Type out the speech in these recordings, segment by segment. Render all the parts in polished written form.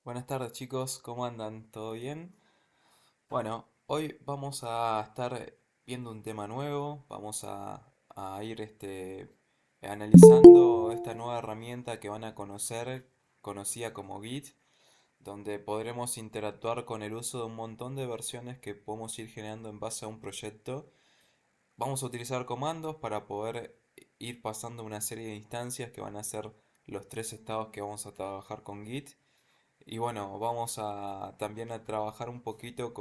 Buenas tardes chicos, ¿cómo andan? ¿Todo bien? Bueno, hoy vamos a estar viendo un tema nuevo, vamos a ir analizando esta nueva herramienta que van a conocer, conocida como Git, donde podremos interactuar con el uso de un montón de versiones que podemos ir generando en base a un proyecto. Vamos a utilizar comandos para poder ir pasando una serie de instancias que van a ser los tres estados que vamos a trabajar con Git. Y bueno, vamos a también a trabajar un poquito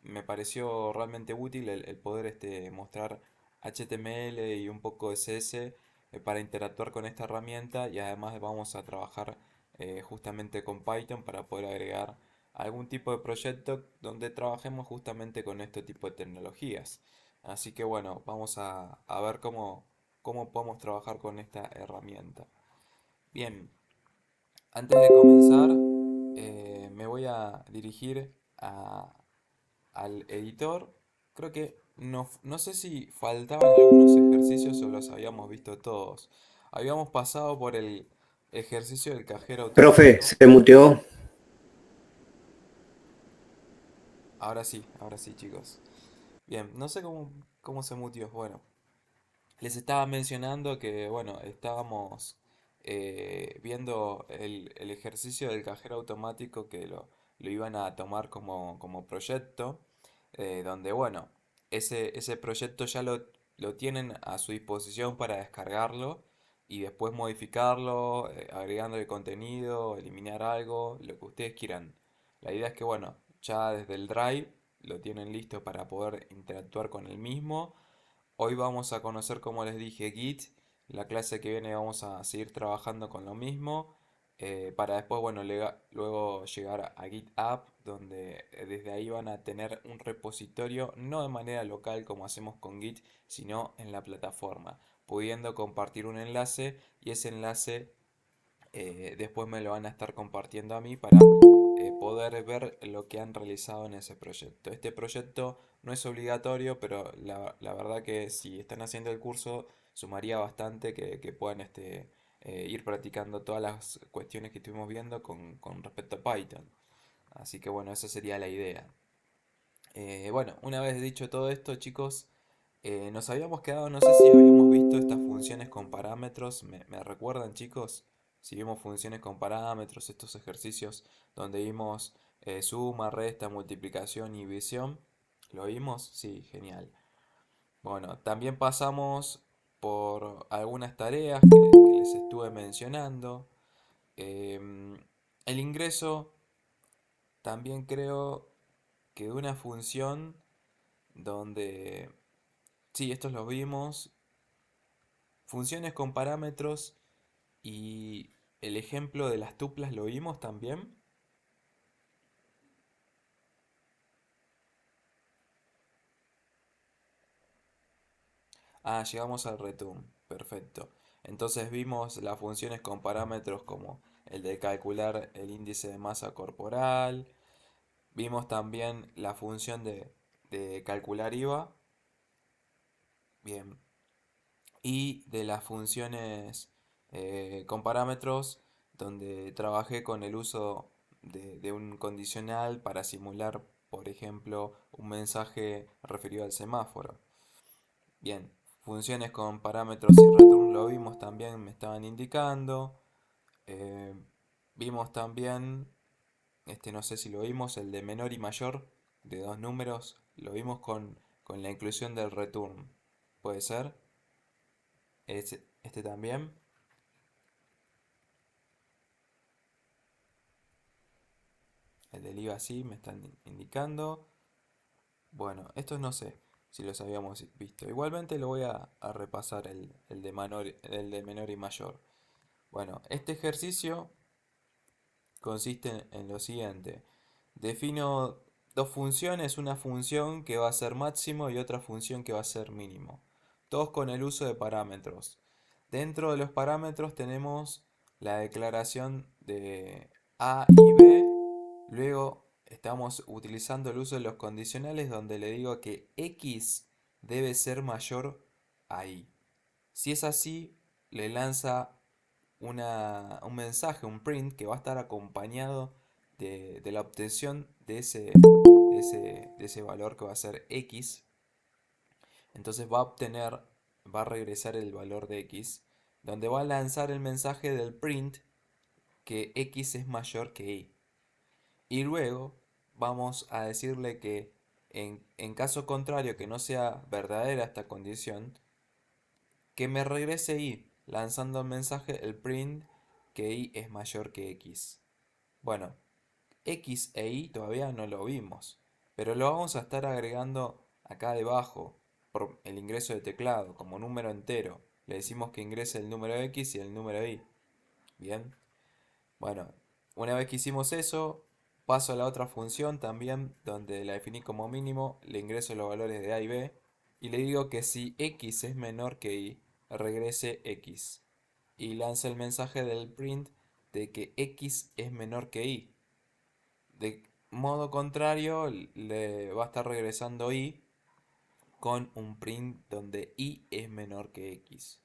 me pareció realmente útil el poder mostrar HTML y un poco de CSS para interactuar con esta herramienta, y además vamos a trabajar justamente con Python para poder agregar algún tipo de proyecto donde trabajemos justamente con este tipo de tecnologías. Así que bueno, vamos a ver cómo podemos trabajar con esta herramienta. Bien, antes de comenzar, me voy a dirigir al editor. Creo que no sé si faltaban algunos ejercicios o los habíamos visto todos. Habíamos pasado por el ejercicio del cajero Profe, automático. se muteó. Ahora sí, chicos. Bien, no sé cómo se mutió. Bueno, les estaba mencionando que, bueno, estábamos viendo el ejercicio del cajero automático que lo iban a tomar como proyecto, donde, bueno, ese proyecto ya lo tienen a su disposición para descargarlo y después modificarlo, agregándole contenido, eliminar algo, lo que ustedes quieran. La idea es que, bueno, ya desde el Drive lo tienen listo para poder interactuar con el mismo. Hoy vamos a conocer, como les dije, Git. La clase que viene vamos a seguir trabajando con lo mismo. Para después, bueno, luego llegar a GitHub, donde desde ahí van a tener un repositorio, no de manera local como hacemos con Git, sino en la plataforma, pudiendo compartir un enlace, y ese enlace después me lo van a estar compartiendo a mí para poder ver lo que han realizado en ese proyecto. Este proyecto no es obligatorio, pero la verdad que si están haciendo el curso, sumaría bastante que puedan ir practicando todas las cuestiones que estuvimos viendo con respecto a Python. Así que bueno, esa sería la idea. Bueno, una vez dicho todo esto, chicos, nos habíamos quedado, no sé si habíamos visto estas funciones con parámetros. ¿Me recuerdan, chicos? Si vimos funciones con parámetros, estos ejercicios donde vimos suma, resta, multiplicación y división. ¿Lo vimos? Sí, genial. Bueno, también pasamos por algunas tareas que les estuve mencionando. Em, el ingreso también creo que de una función donde, sí, estos los vimos, funciones con parámetros, y el ejemplo de las tuplas lo vimos también. Ah, llegamos al return, perfecto. Entonces vimos las funciones con parámetros como el de calcular el índice de masa corporal, vimos también la función de calcular IVA, bien, y de las funciones con parámetros, donde trabajé con el uso de un condicional para simular, por ejemplo, un mensaje referido al semáforo. Bien, funciones con parámetros y return lo vimos también, me estaban indicando. Eh, Vimos también, no sé si lo vimos, el de menor y mayor de dos números, lo vimos con la inclusión del return. ¿Puede ser? Este también. El del IVA sí, me están indicando. Bueno, estos no sé si los habíamos visto. Igualmente lo voy a repasar el de menor y mayor. Bueno, este ejercicio consiste en lo siguiente. Defino dos funciones, una función que va a ser máximo y otra función que va a ser mínimo. Todos con el uso de parámetros. Dentro de los parámetros tenemos la declaración de A y B. Luego estamos utilizando el uso de los condicionales, donde le digo que X debe ser mayor a Y. Si es así, le lanza un mensaje, un print que va a estar acompañado de la obtención de ese valor que va a ser x. Entonces va a obtener, va a regresar el valor de x, donde va a lanzar el mensaje del print que x es mayor que y. Y luego vamos a decirle que en caso contrario, que no sea verdadera esta condición, que me regrese y, lanzando el mensaje, el print que y es mayor que x. Bueno, x e y todavía no lo vimos, pero lo vamos a estar agregando acá debajo por el ingreso de teclado como número entero. Le decimos que ingrese el número x y el número y. Bien, bueno, una vez que hicimos eso, paso a la otra función también, donde la definí como mínimo, le ingreso los valores de a y b, y le digo que si x es menor que y, regrese x. Y lanza el mensaje del print de que x es menor que y. De modo contrario, le va a estar regresando y con un print donde y es menor que x.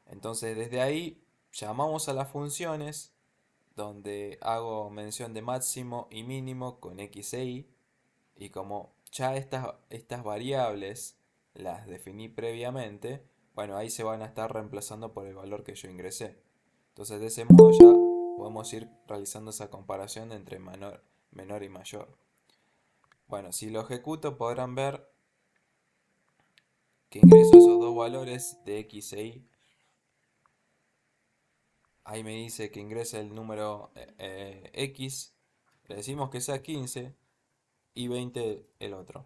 Entonces desde ahí llamamos a las funciones donde hago mención de máximo y mínimo con x e y, y como ya estas variables las definí previamente, bueno, ahí se van a estar reemplazando por el valor que yo ingresé. Entonces de ese modo ya podemos ir realizando esa comparación entre menor y mayor. Bueno, si lo ejecuto podrán ver que ingreso esos dos valores de x e y. Ahí me dice que ingrese el número x, le decimos que sea 15 y 20 el otro.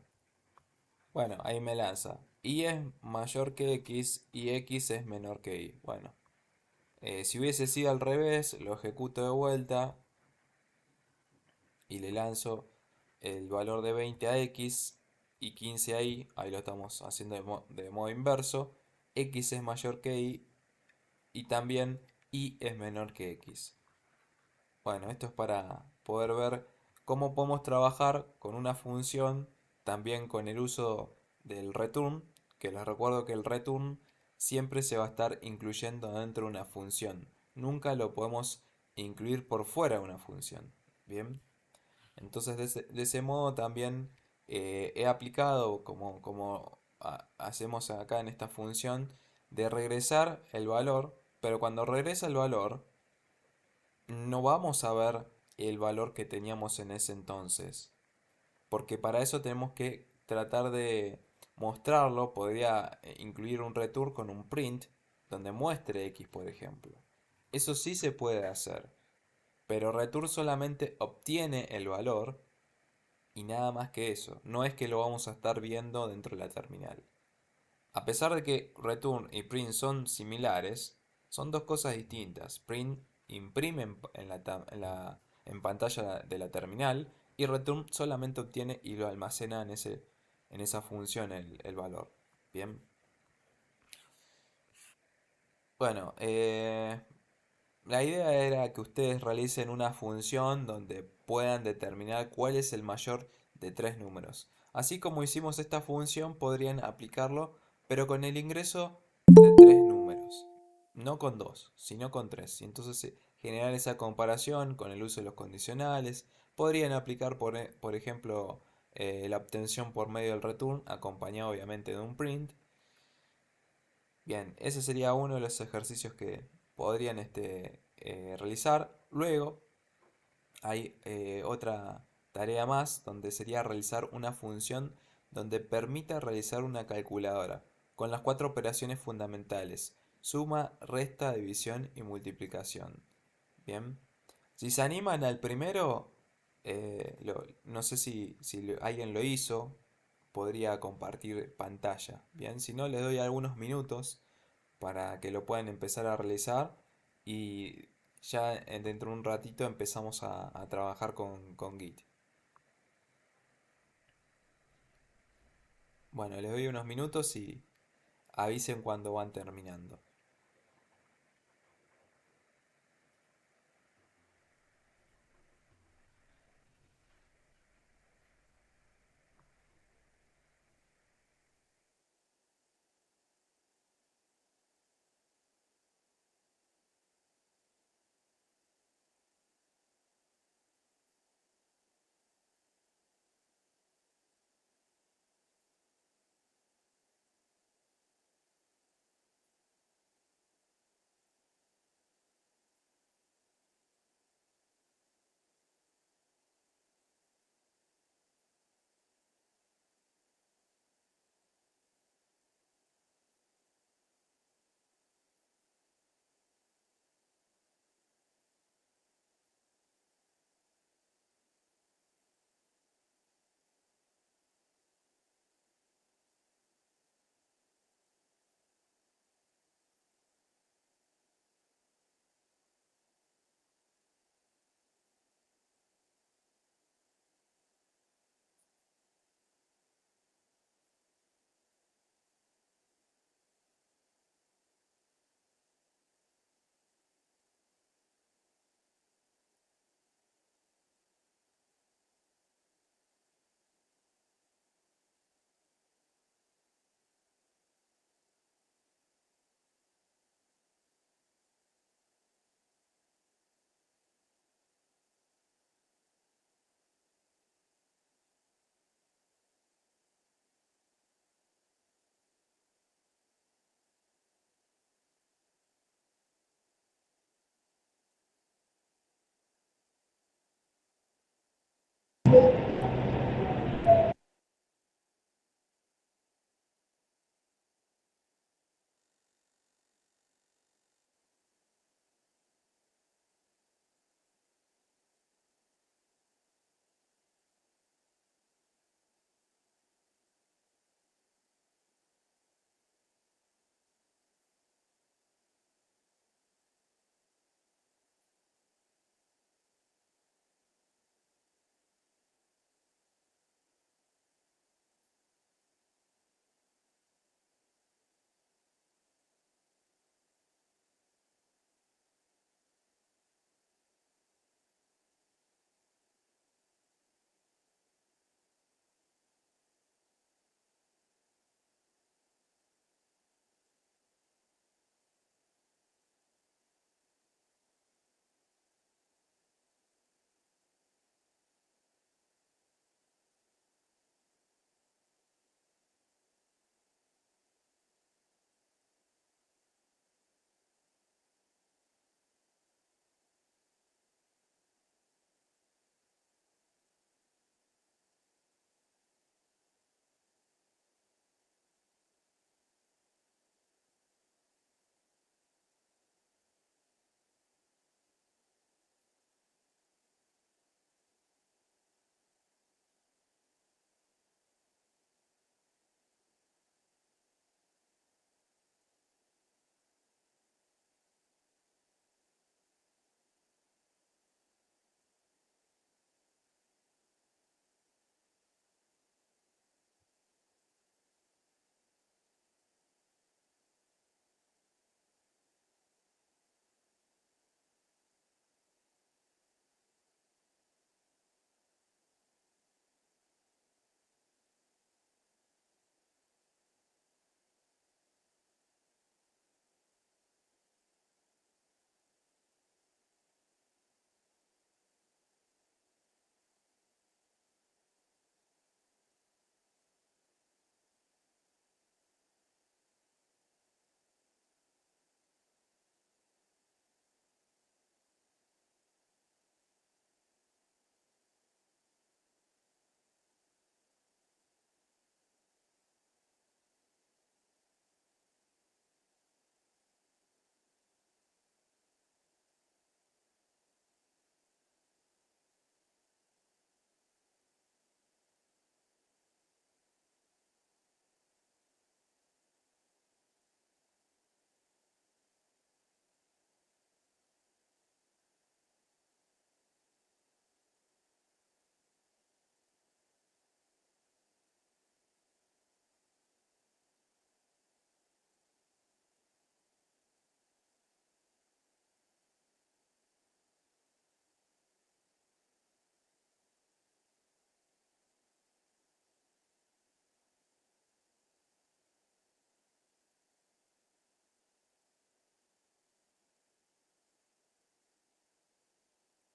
Bueno, ahí me lanza. Y es mayor que x y x es menor que y. Bueno, si hubiese sido al revés, lo ejecuto de vuelta y le lanzo el valor de 20 a x y 15 a y. Ahí lo estamos haciendo de modo inverso. X es mayor que y también y es menor que x. Bueno, esto es para poder ver cómo podemos trabajar con una función, también con el uso del return, que les recuerdo que el return siempre se va a estar incluyendo dentro de una función. Nunca lo podemos incluir por fuera de una función. Bien, entonces de ese modo también he aplicado como hacemos acá en esta función de regresar el valor, pero cuando regresa el valor no vamos a ver el valor que teníamos en ese entonces, porque para eso tenemos que tratar de mostrarlo. Podría incluir un return con un print donde muestre x, por ejemplo. Eso sí se puede hacer, pero return solamente obtiene el valor y nada más que eso. No es que lo vamos a estar viendo dentro de la terminal. A pesar de que return y print son similares, son dos cosas distintas. Print imprime en pantalla de la terminal y return solamente obtiene y lo almacena en esa función el valor. Bien. Bueno, la idea era que ustedes realicen una función donde puedan determinar cuál es el mayor de tres números. Así como hicimos esta función, podrían aplicarlo, pero con el ingreso de tres números. No con dos, sino con tres. Y entonces generar esa comparación con el uso de los condicionales. Podrían aplicar, por ejemplo, la obtención por medio del return, acompañado obviamente de un print. Bien, ese sería uno de los ejercicios que podrían realizar. Luego hay otra tarea más donde sería realizar una función donde permita realizar una calculadora con las cuatro operaciones fundamentales: suma, resta, división y multiplicación. Bien, si se animan al primero, no sé si alguien lo hizo, podría compartir pantalla. Bien, si no, les doy algunos minutos para que lo puedan empezar a realizar y ya dentro de un ratito empezamos a trabajar con Git. Bueno, les doy unos minutos y avisen cuando van terminando.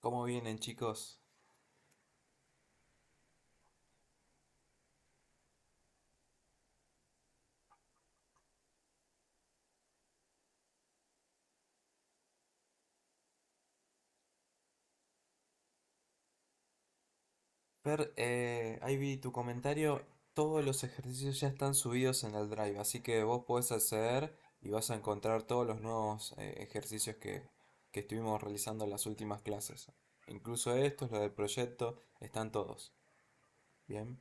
¿Cómo vienen, chicos? Fer, ahí vi tu comentario. Todos los ejercicios ya están subidos en el Drive, así que vos podés acceder y vas a encontrar todos los nuevos ejercicios que estuvimos realizando en las últimas clases. Incluso estos, los del proyecto, están todos. Bien.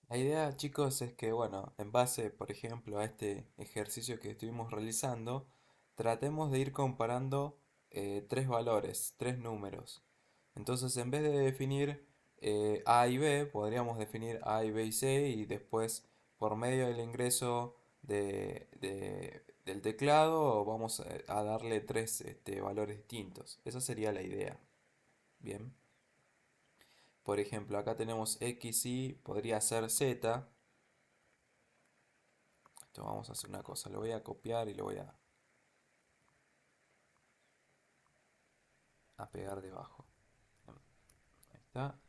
La idea, chicos, es que, bueno, en base, por ejemplo, a este ejercicio que estuvimos realizando, tratemos de ir comparando tres valores, tres números. Entonces, en vez de definir A y B, podríamos definir A y B y C y después, por medio del ingreso del teclado, vamos a darle tres valores distintos. Esa sería la idea. Bien. Por ejemplo, acá tenemos X y podría ser Z. Esto vamos a hacer una cosa, lo voy a copiar y lo voy a pegar debajo. Ahí está.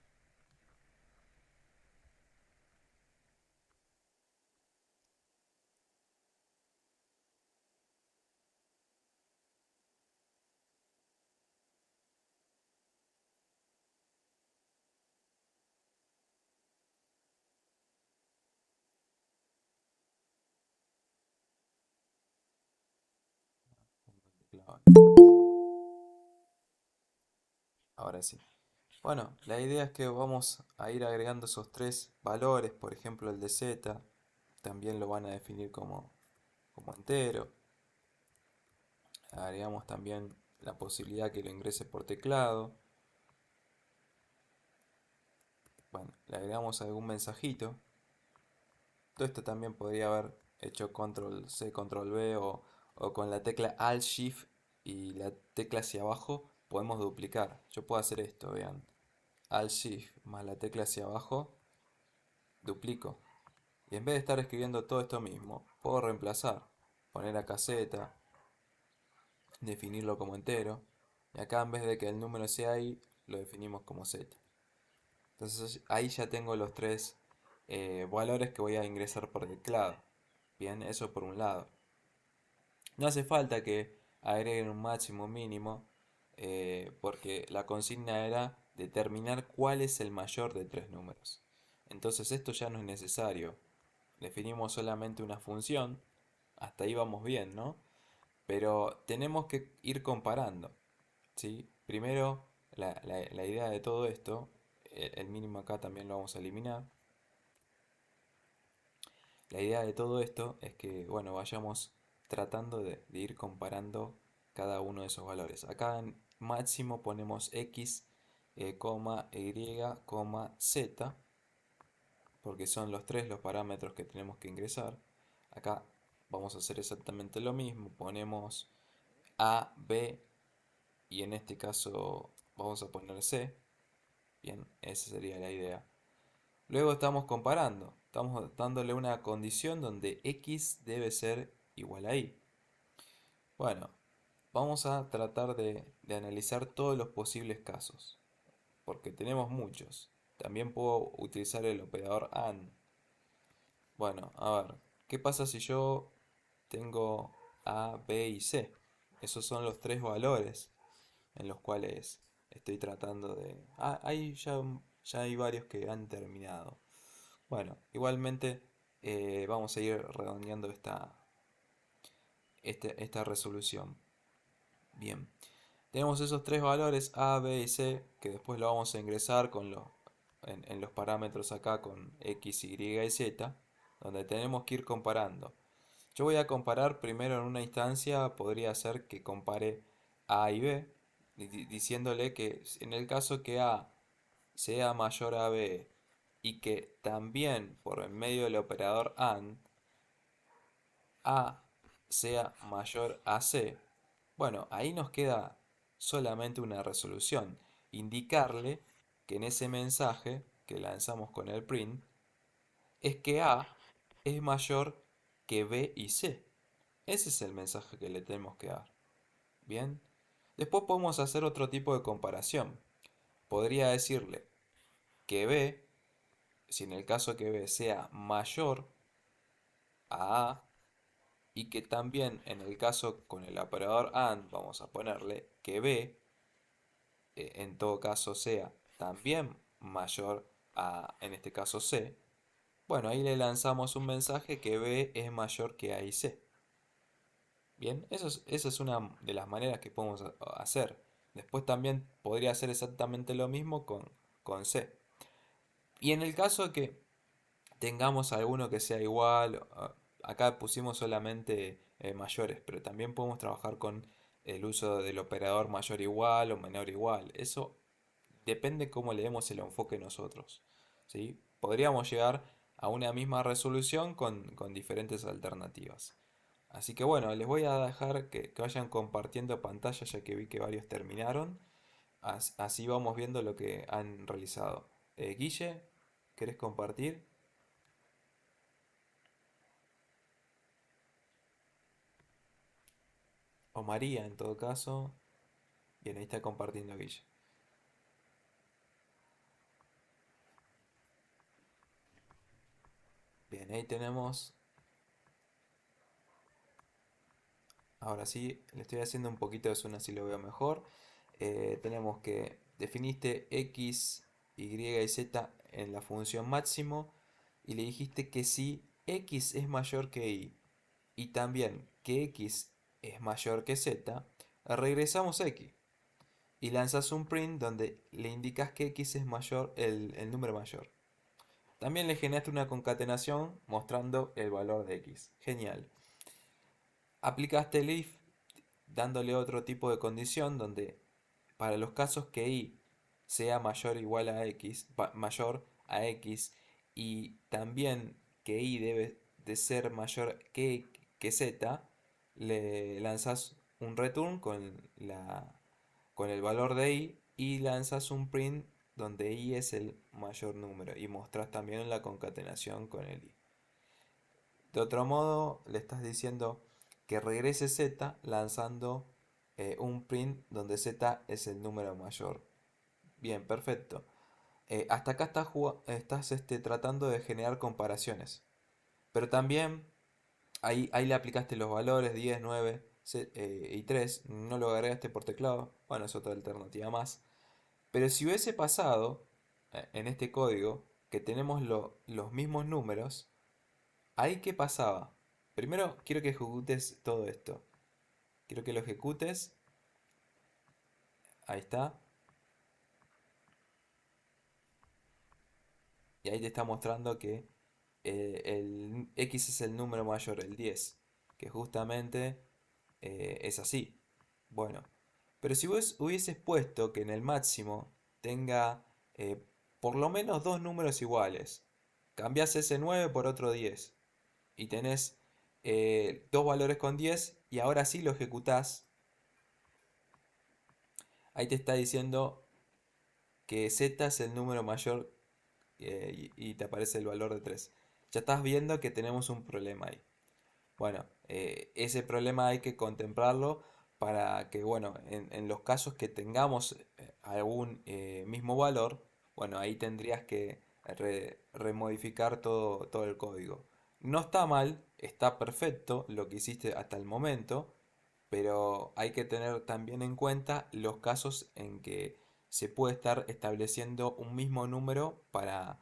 Ahora sí. Bueno, la idea es que vamos a ir agregando esos tres valores, por ejemplo el de z, también lo van a definir como entero. Agregamos también la posibilidad que lo ingrese por teclado. Bueno, le agregamos algún mensajito. Todo esto también podría haber hecho control C, control V o con la tecla Alt Shift y la tecla hacia abajo podemos duplicar. Yo puedo hacer esto, vean. Alt Shift más la tecla hacia abajo, duplico. Y en vez de estar escribiendo todo esto mismo, puedo reemplazar. Poner acá Z, definirlo como entero. Y acá en vez de que el número sea I, lo definimos como Z. Entonces ahí ya tengo los tres valores que voy a ingresar por teclado. Bien, eso por un lado. No hace falta que agreguen un máximo mínimo, porque la consigna era determinar cuál es el mayor de tres números. Entonces esto ya no es necesario. Definimos solamente una función, hasta ahí vamos bien, ¿no? Pero tenemos que ir comparando, ¿sí? Primero, la idea de todo esto, el mínimo acá también lo vamos a eliminar. La idea de todo esto es que, bueno, vayamos tratando de ir comparando cada uno de esos valores. Acá en máximo ponemos x, coma, y, coma, z, porque son los tres los parámetros que tenemos que ingresar. Acá vamos a hacer exactamente lo mismo. Ponemos a, b y en este caso vamos a poner c. Bien, esa sería la idea. Luego estamos comparando, estamos dándole una condición donde x debe ser igual a y. Bueno, vamos a tratar de analizar todos los posibles casos, porque tenemos muchos. También puedo utilizar el operador AND. Bueno, a ver, ¿qué pasa si yo tengo A, B y C? Esos son los tres valores en los cuales estoy tratando de... Ah, ahí Ya hay varios que han terminado. Bueno, igualmente vamos a ir redondeando esta resolución. Bien, tenemos esos tres valores A, B y C que después lo vamos a ingresar en los parámetros acá con X, Y y Z, donde tenemos que ir comparando. Yo voy a comparar primero en una instancia, podría ser que compare A y B, diciéndole que en el caso que A sea mayor a B y que también por el medio del operador AND A sea mayor a C, bueno, ahí nos queda solamente una resolución, indicarle que en ese mensaje que lanzamos con el print es que A es mayor que B y C. Ese es el mensaje que le tenemos que dar. Bien. Después podemos hacer otro tipo de comparación. Podría decirle que B, si en el caso que B sea mayor a A, y que también en el caso con el operador AND vamos a ponerle que B en todo caso sea también mayor a, en este caso C, bueno, ahí le lanzamos un mensaje que B es mayor que A y C. Bien, esa es una de las maneras que podemos hacer. Después también podría hacer exactamente lo mismo con C. Y en el caso de que tengamos alguno que sea igual, acá pusimos solamente mayores, pero también podemos trabajar con el uso del operador mayor igual o menor igual. Eso depende cómo le demos el enfoque nosotros. ¿Sí? Podríamos llegar a una misma resolución con diferentes alternativas. Así que bueno, les voy a dejar que vayan compartiendo pantalla ya que vi que varios terminaron. Así vamos viendo lo que han realizado. Guille, ¿querés compartir? O María en todo caso. Bien, ahí está compartiendo Guille. Bien, ahí tenemos. Ahora sí, le estoy haciendo un poquito de zoom así lo veo mejor. Tenemos que definiste x, y y z en la función máximo y le dijiste que si x es mayor que y también que x es mayor que z, regresamos a x y lanzas un print donde le indicas que x es mayor, el número mayor. También le generaste una concatenación mostrando el valor de x. Genial. Aplicaste el if dándole otro tipo de condición donde para los casos que y sea mayor o igual a x, mayor a x y también que y debe de ser mayor que z, le lanzas un return con el valor de y lanzas un print donde i es el mayor número y mostras también la concatenación con el i. De otro modo, le estás diciendo que regrese z lanzando un print donde z es el número mayor. Bien, perfecto. Hasta acá estás tratando de generar comparaciones. Pero también ahí le aplicaste los valores 10, 9 y 3. No lo agregaste por teclado. Bueno, es otra alternativa más. Pero si hubiese pasado en este código que tenemos los mismos números, ¿ahí qué pasaba? Primero quiero que ejecutes todo esto. Quiero que lo ejecutes. Ahí está. Y ahí te está mostrando que el x es el número mayor, el 10. Que justamente es así. Bueno. Pero si vos hubieses puesto que en el máximo tenga por lo menos dos números iguales. Cambias ese 9 por otro 10. Y tenés dos valores con 10 y ahora sí lo ejecutás. Ahí te está diciendo que z es el número mayor y te aparece el valor de 3. Ya estás viendo que tenemos un problema ahí. Bueno, ese problema hay que contemplarlo para que, bueno, en los casos que tengamos algún mismo valor, bueno, ahí tendrías que remodificar todo el código. No está mal, está perfecto lo que hiciste hasta el momento, pero hay que tener también en cuenta los casos en que se puede estar estableciendo un mismo número para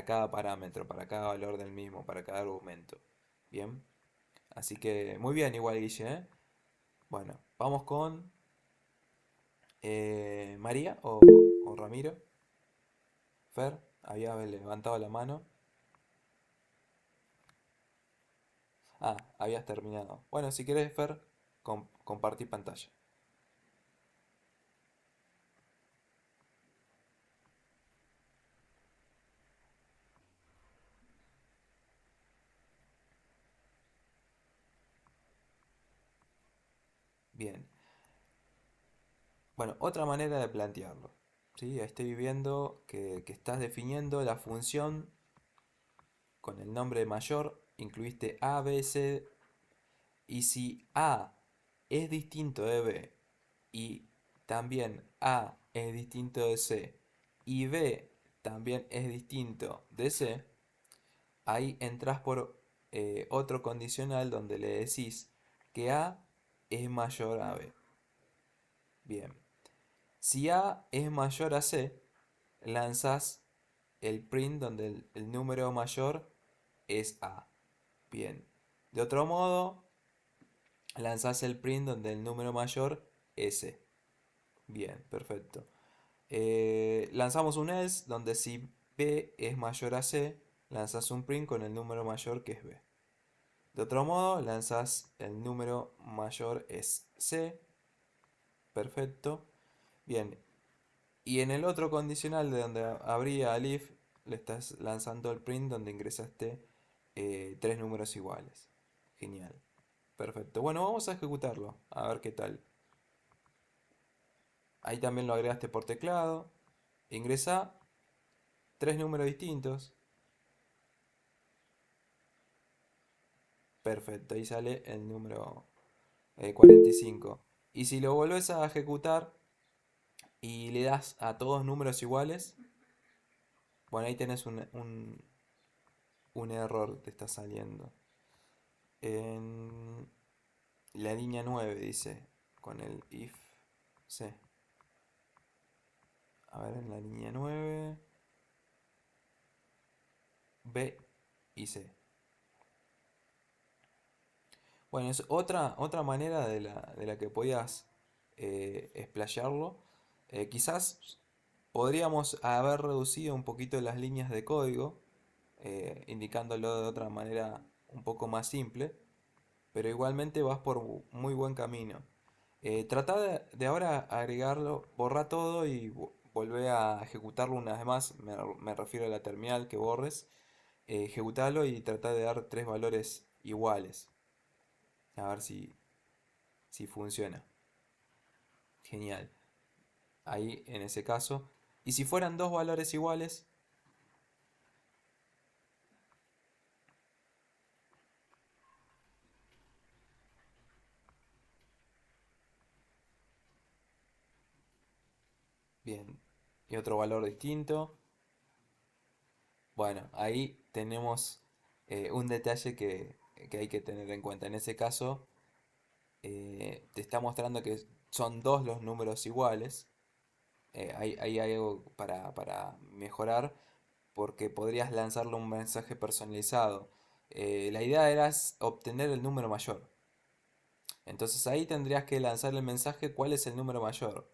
cada parámetro, para cada valor del mismo, para cada argumento. Bien, así que muy bien igual, Guille, ¿eh? Bueno, vamos con María o Ramiro. Fer, había levantado la mano. Ah, habías terminado. Bueno, si querés, Fer, compartí pantalla. Bien. Bueno, otra manera de plantearlo. ¿Sí? Estoy viendo que estás definiendo la función con el nombre de mayor, incluiste A, B, C, y si A es distinto de B y también A es distinto de C y B también es distinto de C, ahí entras por otro condicional donde le decís que A es mayor a B. Bien, si A es mayor a C, lanzas el print donde el número mayor es A. Bien, de otro modo, lanzas el print donde el número mayor es C. Bien, perfecto. Lanzamos un else donde si B es mayor a C, lanzas un print con el número mayor que es B. De otro modo, lanzas el número mayor es C. Perfecto. Bien. Y en el otro condicional de donde habría alif, le estás lanzando el print donde ingresaste tres números iguales. Genial. Perfecto. Bueno, vamos a ejecutarlo. A ver qué tal. Ahí también lo agregaste por teclado. Ingresa tres números distintos. Perfecto. Ahí sale el número 45. Y si lo volvés a ejecutar y le das a todos números iguales, bueno, ahí tenés un error que está saliendo. En la línea 9 dice, con el if c. A ver, en la línea 9 B y C. Bueno, es otra manera de la que podías explayarlo. Quizás podríamos haber reducido un poquito las líneas de código, indicándolo de otra manera un poco más simple, pero igualmente vas por muy buen camino. Trata de ahora agregarlo, borra todo y volvé a ejecutarlo una vez más. Me refiero a la terminal que borres. Ejecutalo y trata de dar tres valores iguales. A ver si funciona. Genial. Ahí en ese caso. Y si fueran dos valores iguales, bien. Y otro valor distinto. Bueno, ahí tenemos un detalle que hay que tener en cuenta. En ese caso, te está mostrando que son dos los números iguales. Hay algo para mejorar porque podrías lanzarle un mensaje personalizado. La idea era obtener el número mayor. Entonces ahí tendrías que lanzar el mensaje cuál es el número mayor.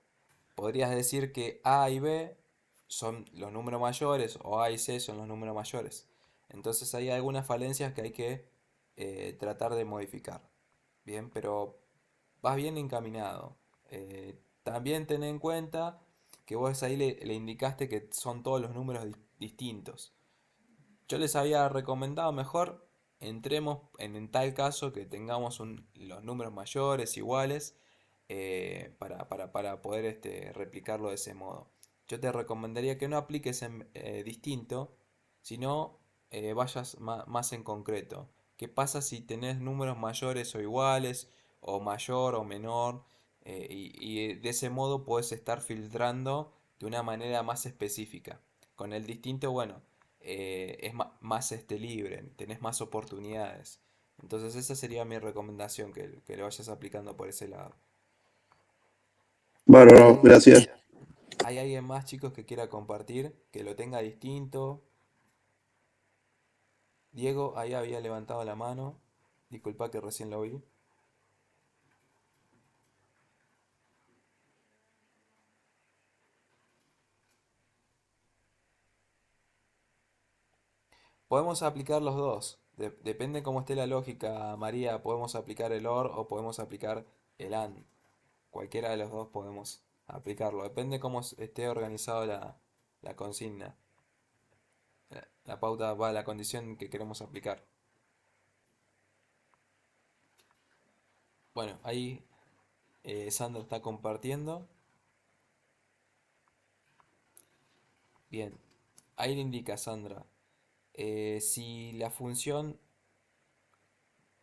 Podrías decir que A y B son los números mayores o A y C son los números mayores. Entonces hay algunas falencias que hay que tratar de modificar. Bien, pero vas bien encaminado. También ten en cuenta que vos ahí le indicaste que son todos los números distintos. Yo les había recomendado mejor entremos en tal caso que tengamos los números mayores, iguales, para poder replicarlo de ese modo. Yo te recomendaría que no apliques en distinto, sino vayas más en concreto. ¿Qué pasa si tenés números mayores o iguales, o mayor o menor? Y de ese modo puedes estar filtrando de una manera más específica. Con el distinto, bueno, es más libre, tenés más oportunidades. Entonces esa sería mi recomendación, que lo vayas aplicando por ese lado. Bárbaro, gracias. ¿Hay alguien más, chicos, que quiera compartir? Que lo tenga distinto. Diego, ahí había levantado la mano. Disculpa que recién lo vi. Podemos aplicar los dos. Depende cómo esté la lógica, María. Podemos aplicar el OR o podemos aplicar el AND. Cualquiera de los dos podemos aplicarlo. Depende cómo esté organizado la consigna. La pauta va a la condición que queremos aplicar. Bueno, ahí Sandra está compartiendo. Bien, ahí le indica Sandra. Si la función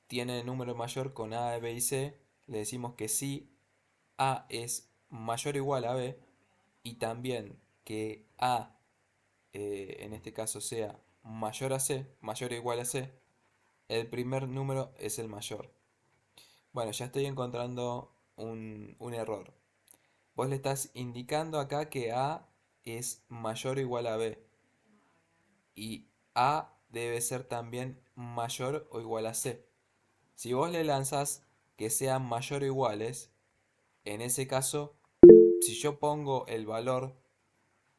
tiene número mayor con A, B y C, le decimos que si A es mayor o igual a B y también que A en este caso sea mayor a C, mayor o igual a C, el primer número es el mayor. Bueno, ya estoy encontrando un error. Vos le estás indicando acá que A es mayor o igual a B y A debe ser también mayor o igual a C. Si vos le lanzás que sean mayor o iguales, en ese caso, si yo pongo el valor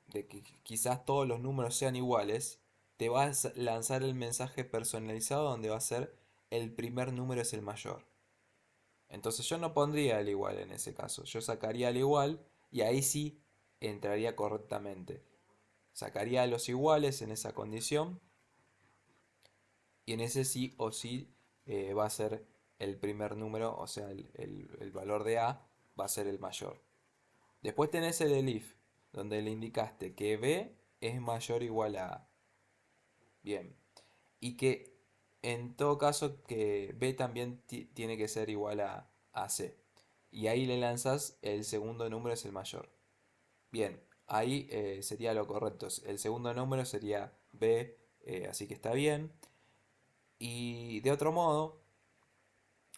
de que quizás todos los números sean iguales, te va a lanzar el mensaje personalizado donde va a ser el primer número es el mayor. Entonces yo no pondría el igual en ese caso, yo sacaría el igual y ahí sí entraría correctamente. Sacaría los iguales en esa condición y en ese sí o sí va a ser el primer número, o sea, el valor de A va a ser el mayor. Después tenés el elif, donde le indicaste que B es mayor o igual a A. Bien. Y que en todo caso que B también tiene que ser igual a C. Y ahí le lanzas el segundo número es el mayor. Bien, ahí sería lo correcto. El segundo número sería B, así que está bien. Y de otro modo,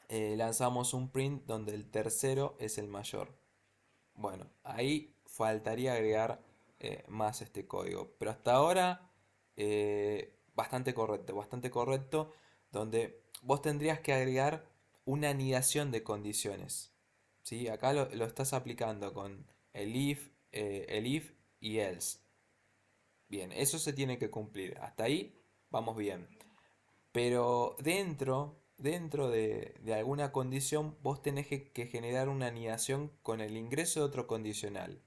lanzamos un print donde el tercero es el mayor. Bueno, ahí faltaría agregar más este código. Pero hasta ahora, bastante correcto, donde vos tendrías que agregar una anidación de condiciones. ¿Sí? Acá lo estás aplicando con el if y else. Bien, eso se tiene que cumplir. Hasta ahí vamos bien. Pero dentro de alguna condición, vos tenés que generar una anidación con el ingreso de otro condicional.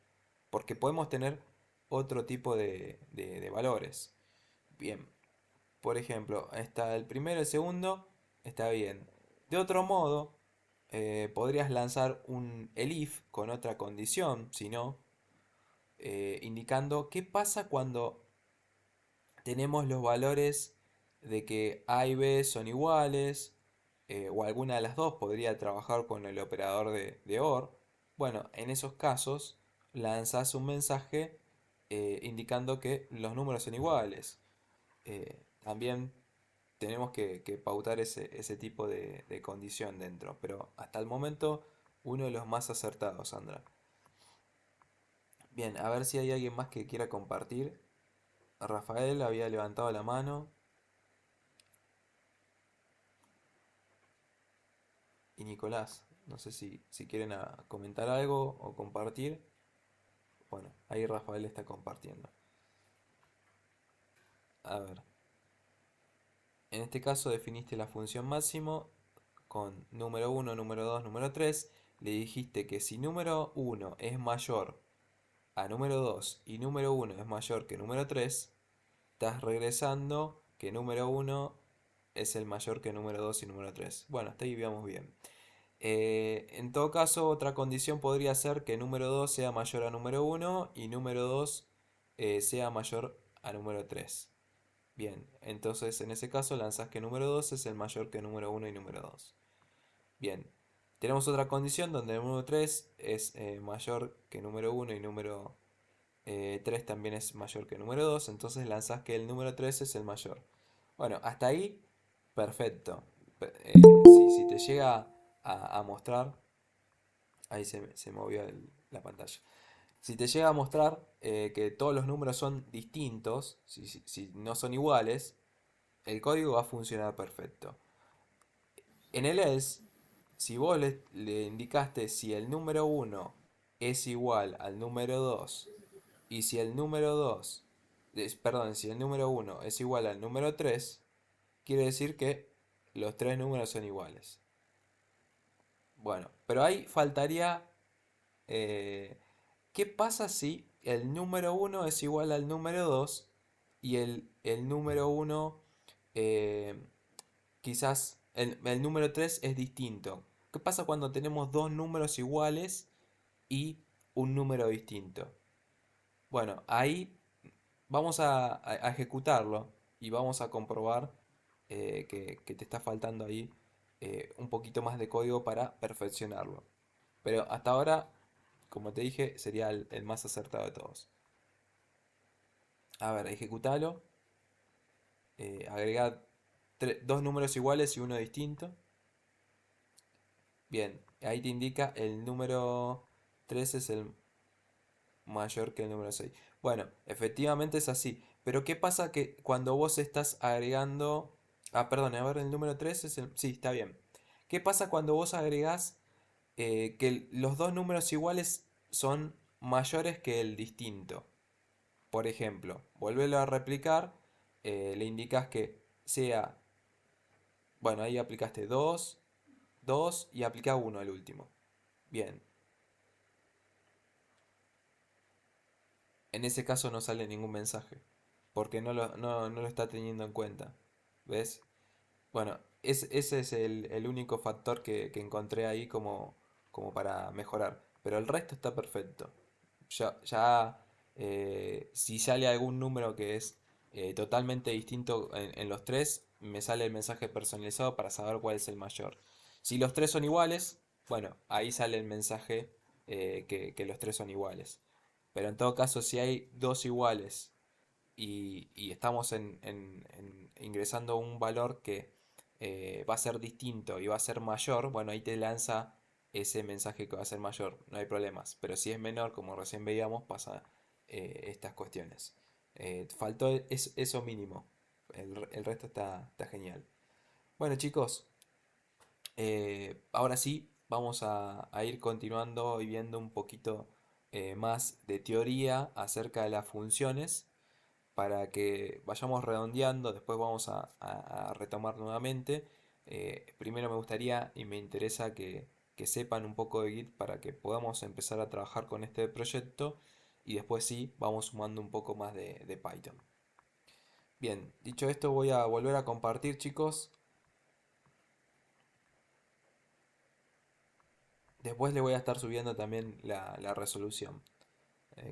Porque podemos tener otro tipo de valores. Bien, por ejemplo, está el primero, el segundo, está bien. De otro modo, podrías lanzar un elif con otra condición, si no, indicando qué pasa cuando tenemos los valores de que A y B son iguales, o alguna de las dos podría trabajar con el operador de OR. Bueno, en esos casos lanzas un mensaje indicando que los números son iguales. También tenemos que pautar ese tipo de condición dentro, pero hasta el momento uno de los más acertados, Sandra. Bien, a ver si hay alguien más que quiera compartir. Rafael había levantado la mano. Y Nicolás. No sé si quieren comentar algo o compartir. Bueno, ahí Rafael está compartiendo. A ver, en este caso definiste la función máximo con número uno, número 2, número 3. Le dijiste que si número uno es mayor a número 2 y número uno es mayor que número 3, estás regresando que número uno es el mayor que número 2 y número 3. Bueno, hasta ahí vamos bien. En todo caso, otra condición podría ser que número 2 sea mayor a número uno y número 2 sea mayor a número 3. Bien, entonces en ese caso lanzas que número 2 es el mayor que número uno y número 2. Bien, tenemos otra condición donde el número 3 es mayor que número uno y número 3 también es mayor que número 2, entonces lanzas que el número 3 es el mayor. Bueno, hasta ahí, perfecto. Si te llega a mostrar. Ahí se movió la pantalla. Si te llega a mostrar que todos los números son distintos, si no son iguales, el código va a funcionar perfecto. En el else, si vos le indicaste si el número uno es igual al número 2 y si el número 2, perdón, si el número uno es igual al número 3, quiere decir que los tres números son iguales. Bueno, pero ahí faltaría, eh, ¿qué pasa si el número uno es igual al número 2 y el número uno eh, quizás el número 3 es distinto? ¿Qué pasa cuando tenemos dos números iguales y un número distinto? Bueno, ahí vamos a ejecutarlo y vamos a comprobar que te está faltando ahí un poquito más de código para perfeccionarlo. Pero hasta ahora, como te dije, sería el más acertado de todos. A ver, ejecutalo. Agregar dos números iguales y uno distinto. Bien, ahí te indica el número 3 es el mayor que el número 6. Bueno, efectivamente es así. Pero ¿qué pasa que cuando vos estás agregando... Ah, perdón, a ver, el número 3 es el... Sí, está bien. ¿Qué pasa cuando vos agregás que los dos números iguales son mayores que el distinto? Por ejemplo, volverlo a replicar, le indicas que sea... Bueno, ahí aplicaste 2, 2 y aplica 1 al último. Bien, en ese caso no sale ningún mensaje, porque no lo está teniendo en cuenta. ¿Ves? Bueno, ese es el único factor que encontré ahí como para mejorar. Pero el resto está perfecto. Si sale algún número que es totalmente distinto en los tres, me sale el mensaje personalizado para saber cuál es el mayor. Si los tres son iguales, bueno, ahí sale el mensaje que los tres son iguales. Pero en todo caso, si hay dos iguales y estamos ingresando un valor que va a ser distinto y va a ser mayor, bueno, ahí te lanza ese mensaje que va a ser mayor, no hay problemas. Pero si es menor, como recién veíamos, pasa estas cuestiones. Faltó eso mínimo, el resto está genial. Bueno chicos, ahora sí, vamos a ir continuando y viendo un poquito más de teoría acerca de las funciones para que vayamos redondeando, después vamos a retomar nuevamente. Primero me gustaría y me interesa que sepan un poco de Git para que podamos empezar a trabajar con este proyecto y después sí, vamos sumando un poco más de Python. Bien, dicho esto voy a volver a compartir chicos. Después le voy a estar subiendo también la resolución,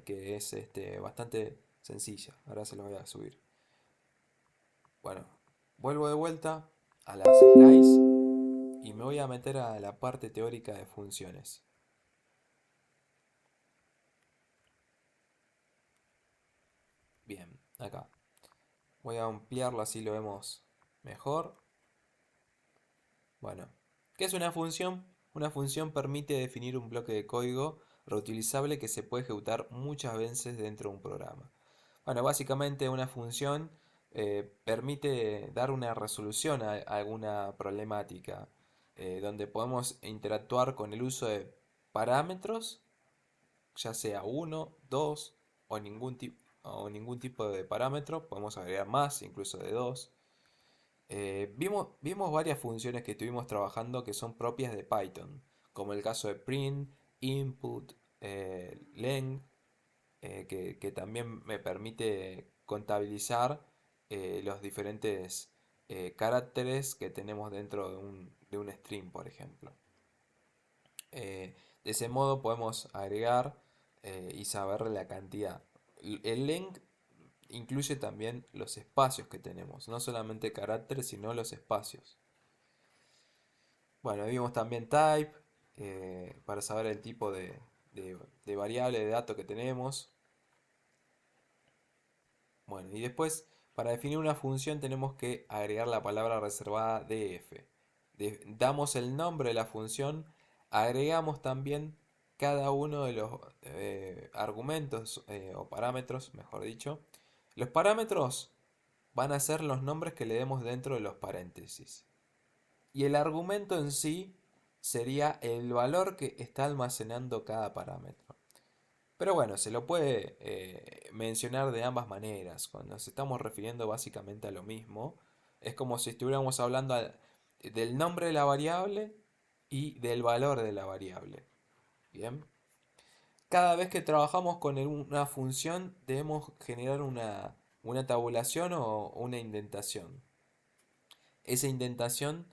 que es bastante sencilla. Ahora se lo voy a subir. Bueno, vuelvo de vuelta a las slides y me voy a meter a la parte teórica de funciones. Bien, acá. Voy a ampliarlo así lo vemos mejor. Bueno, ¿qué es una función? Una función permite definir un bloque de código reutilizable que se puede ejecutar muchas veces dentro de un programa. Bueno, básicamente una función permite dar una resolución a alguna problemática, donde podemos interactuar con el uso de parámetros, ya sea uno, dos o ningún tipo de parámetro, podemos agregar más, incluso de dos. Vimos varias funciones que estuvimos trabajando que son propias de Python, como el caso de print, input, length, que también me permite contabilizar los diferentes caracteres que tenemos dentro de un string, por ejemplo. De ese modo podemos agregar y saber la cantidad. El length incluye también los espacios que tenemos, no solamente caracteres, sino los espacios. Bueno, vimos también type para saber el tipo de variable de dato que tenemos. Bueno, y después para definir una función tenemos que agregar la palabra reservada df. Damos el nombre de la función, agregamos también cada uno de los argumentos o parámetros, mejor dicho. Los parámetros van a ser los nombres que le demos dentro de los paréntesis. Y el argumento en sí sería el valor que está almacenando cada parámetro. Pero bueno, se lo puede mencionar de ambas maneras. Cuando nos estamos refiriendo básicamente a lo mismo, es como si estuviéramos hablando del nombre de la variable y del valor de la variable. Bien. Cada vez que trabajamos con una función, debemos generar una tabulación o una indentación. Esa indentación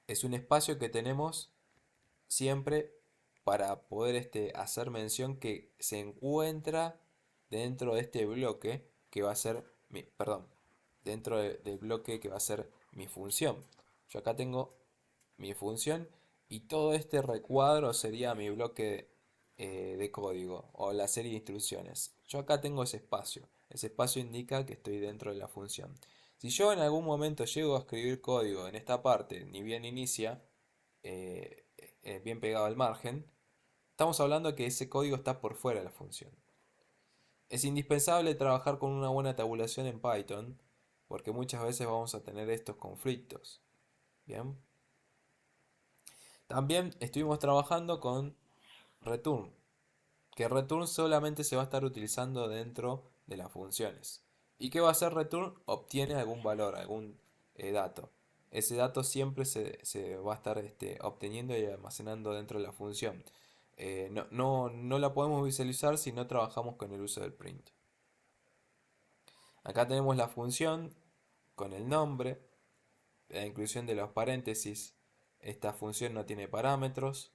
es un espacio que tenemos siempre para poder hacer mención que se encuentra dentro de este bloque que va a ser perdón, dentro del bloque que va a ser mi función. Yo acá tengo mi función y todo este recuadro sería mi bloque de código o la serie de instrucciones. Yo acá tengo ese espacio indica que estoy dentro de la función. Si yo en algún momento llego a escribir código en esta parte, ni bien inicia, bien pegado al margen, estamos hablando que ese código está por fuera de la función. Es indispensable trabajar con una buena tabulación en Python, porque muchas veces vamos a tener estos conflictos. Bien. También estuvimos trabajando con return, que return solamente se va a estar utilizando dentro de las funciones. ¿Y qué va a hacer return? Obtiene algún valor, algún dato. Ese dato siempre se va a estar obteniendo y almacenando dentro de la función. No la podemos visualizar si no trabajamos con el uso del print. Acá tenemos la función con el nombre, la inclusión de los paréntesis. Esta función no tiene parámetros,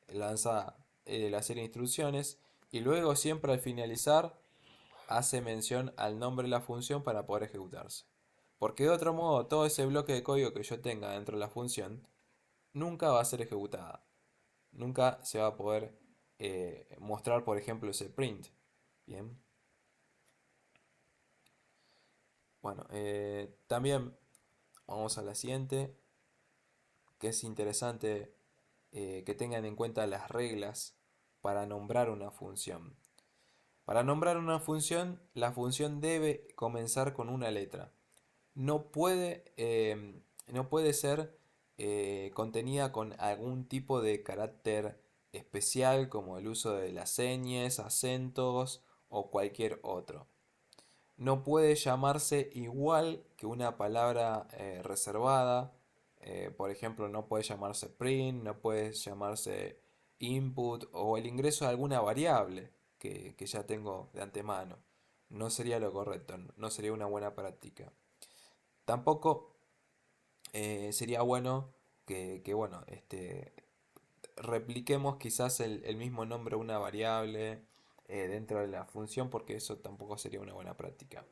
lanza la serie de instrucciones y luego siempre al finalizar hace mención al nombre de la función para poder ejecutarse. Porque de otro modo todo ese bloque de código que yo tenga dentro de la función nunca va a ser ejecutada. Nunca se va a poder mostrar, por ejemplo, ese print. Bien. Bueno, también vamos a la siguiente, que es interesante que tengan en cuenta las reglas para nombrar una función. Para nombrar una función, la función debe comenzar con una letra. No puede ser contenida con algún tipo de carácter especial como el uso de las señas, acentos o cualquier otro. No puede llamarse igual que una palabra reservada. Por ejemplo, no puede llamarse print, no puede llamarse input o el ingreso de alguna variable que ya tengo de antemano. No sería lo correcto, no sería una buena práctica. Tampoco sería bueno bueno, repliquemos quizás el mismo nombre de una variable dentro de la función porque eso tampoco sería una buena práctica.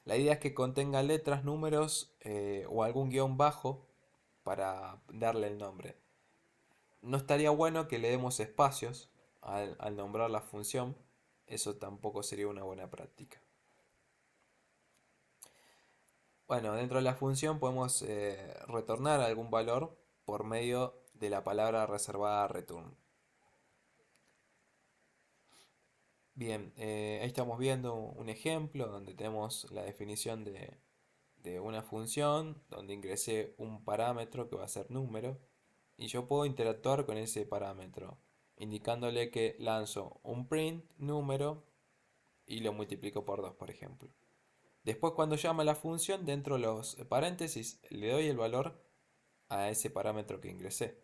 La idea es que contenga letras, números o algún guión bajo para darle el nombre. No estaría bueno que le demos espacios al nombrar la función, eso tampoco sería una buena práctica. Bueno, dentro de la función podemos retornar algún valor por medio de la palabra reservada return. Bien, ahí estamos viendo un ejemplo donde tenemos la definición de una función donde ingresé un parámetro que va a ser número y yo puedo interactuar con ese parámetro indicándole que lanzo un print número y lo multiplico por 2 por ejemplo. Después cuando llama la función dentro de los paréntesis le doy el valor a ese parámetro que ingresé.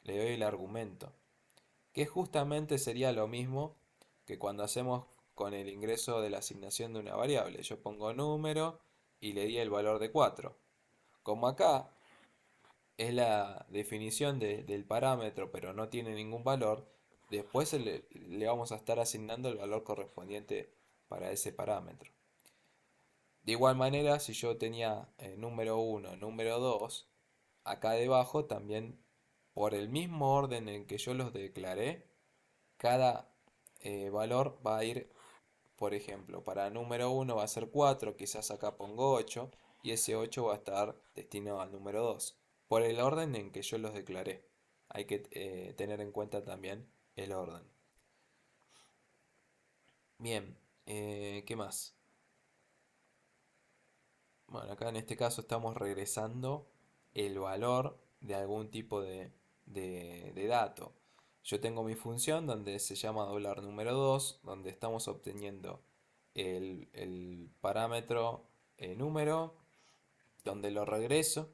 Le doy el argumento, que justamente sería lo mismo que cuando hacemos con el ingreso de la asignación de una variable. Yo pongo número y le di el valor de 4. Como acá es la definición del parámetro, pero no tiene ningún valor, después le vamos a estar asignando el valor correspondiente para ese parámetro. De igual manera, si yo tenía número 1, número 2, acá debajo también, por el mismo orden en que yo los declaré, cada valor va a ir, por ejemplo, para número 1 va a ser 4, quizás acá pongo 8, y ese 8 va a estar destinado al número 2, por el orden en que yo los declaré. Hay que tener en cuenta también el orden. Bien, ¿qué más? Bueno, acá en este caso estamos regresando el valor de algún tipo de dato. Yo tengo mi función donde se llama dólar número 2, donde estamos obteniendo el parámetro número, donde lo regreso,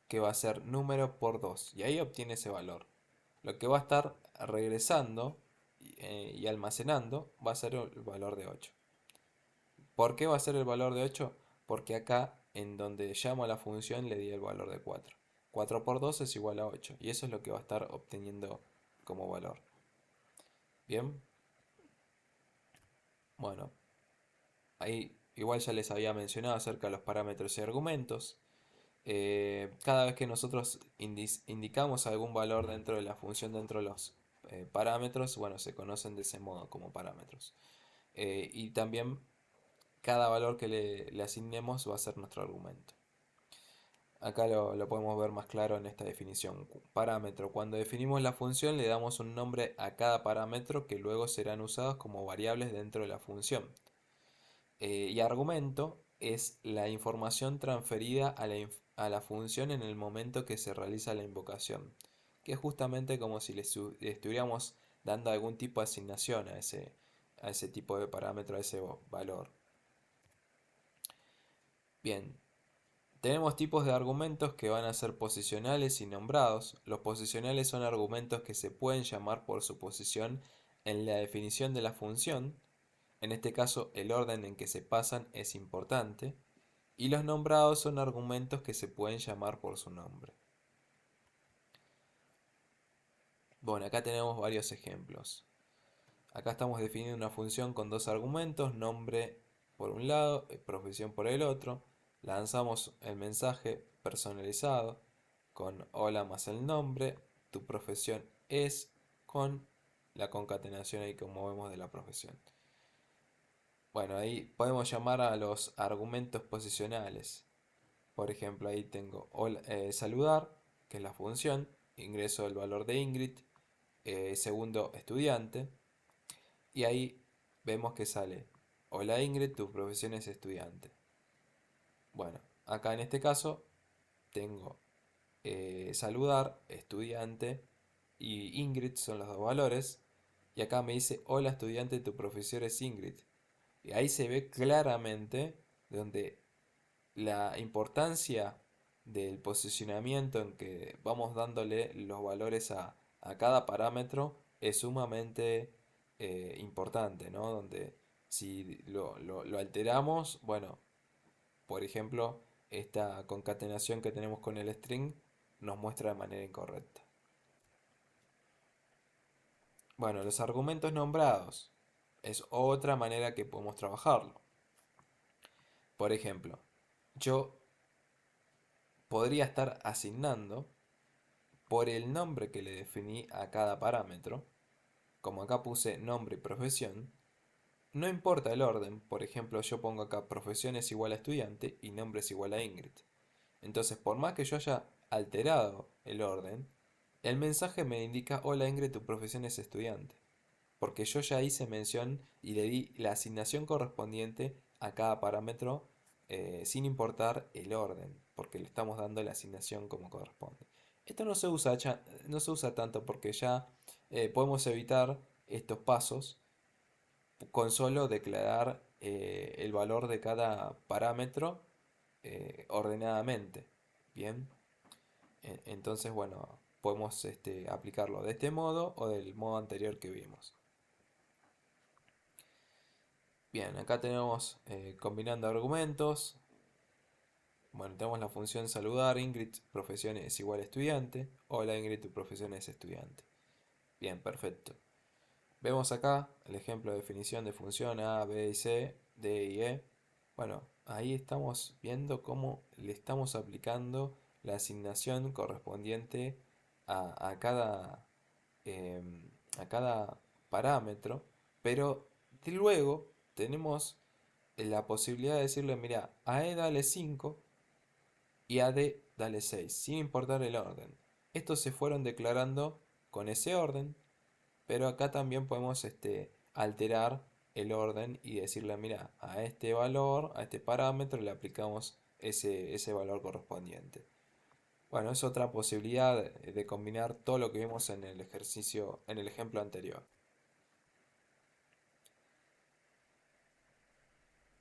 que va a ser número por 2 y ahí obtiene ese valor. Lo que va a estar regresando y almacenando va a ser el valor de 8. ¿Por qué va a ser el valor de 8? Porque acá, en donde llamo a la función, le di el valor de 4. 4 por 2 es igual a 8. Y eso es lo que va a estar obteniendo como valor. Bien, bueno, ahí igual ya les había mencionado acerca de los parámetros y argumentos. Cada vez que nosotros indicamos algún valor dentro de la función, dentro de los parámetros, bueno, se conocen de ese modo como parámetros. Y también cada valor que le asignemos va a ser nuestro argumento. Acá lo podemos ver más claro en esta definición. Parámetro. Cuando definimos la función le damos un nombre a cada parámetro que luego serán usados como variables dentro de la función. Y argumento es la información transferida a la función en el momento que se realiza la invocación, que es justamente como si le estuviéramos dando algún tipo de asignación a ese tipo de parámetro, a ese valor. Bien, tenemos tipos de argumentos que van a ser posicionales y nombrados. Los posicionales son argumentos que se pueden llamar por su posición en la definición de la función. En este caso, el orden en que se pasan es importante. Y los nombrados son argumentos que se pueden llamar por su nombre. Bueno, acá tenemos varios ejemplos. Acá estamos definiendo una función con dos argumentos, nombre por un lado y profesión por el otro. Lanzamos el mensaje personalizado con hola más el nombre, tu profesión es con la concatenación ahí como vemos de la profesión. Bueno, ahí podemos llamar a los argumentos posicionales. Por ejemplo, ahí tengo saludar, que es la función, ingreso el valor de Ingrid, segundo estudiante, y ahí vemos que sale, hola Ingrid, tu profesión es estudiante. Bueno, acá en este caso tengo saludar, estudiante y Ingrid son los dos valores. Y acá me dice, hola estudiante, tu profesor es Ingrid. Y ahí se ve claramente donde la importancia del posicionamiento en que vamos dándole los valores a cada parámetro es sumamente importante, ¿no? Donde si lo alteramos, bueno, por ejemplo, esta concatenación que tenemos con el string nos muestra de manera incorrecta. Bueno, los argumentos nombrados es otra manera que podemos trabajarlo. Por ejemplo, yo podría estar asignando por el nombre que le definí a cada parámetro, como acá puse nombre y profesión, no importa el orden, por ejemplo yo pongo acá profesión es igual a estudiante y nombre es igual a Ingrid. Entonces por más que yo haya alterado el orden, el mensaje me indica hola Ingrid, tu profesión es estudiante, porque yo ya hice mención y le di la asignación correspondiente a cada parámetro sin importar el orden, porque le estamos dando la asignación como corresponde. Esto no se usa tanto porque ya podemos evitar estos pasos con solo declarar el valor de cada parámetro ordenadamente. Bien, entonces bueno, podemos aplicarlo de este modo o del modo anterior que vimos. Bien, acá tenemos combinando argumentos. Bueno, tenemos la función saludar, Ingrid, profesión es igual a estudiante. Hola Ingrid, tu profesión es estudiante. Bien, perfecto. Vemos acá el ejemplo de definición de función A, B y C, D y E. Bueno, ahí estamos viendo cómo le estamos aplicando la asignación correspondiente a cada, a cada parámetro, pero luego tenemos la posibilidad de decirle, mira, a E dale 5 y a D dale 6 sin importar el orden. Estos se fueron declarando con ese orden, pero acá también podemos alterar el orden y decirle, mira, a este valor, a este parámetro le aplicamos ese valor correspondiente. Bueno, es otra posibilidad de combinar todo lo que vimos en el ejercicio, en el ejemplo anterior.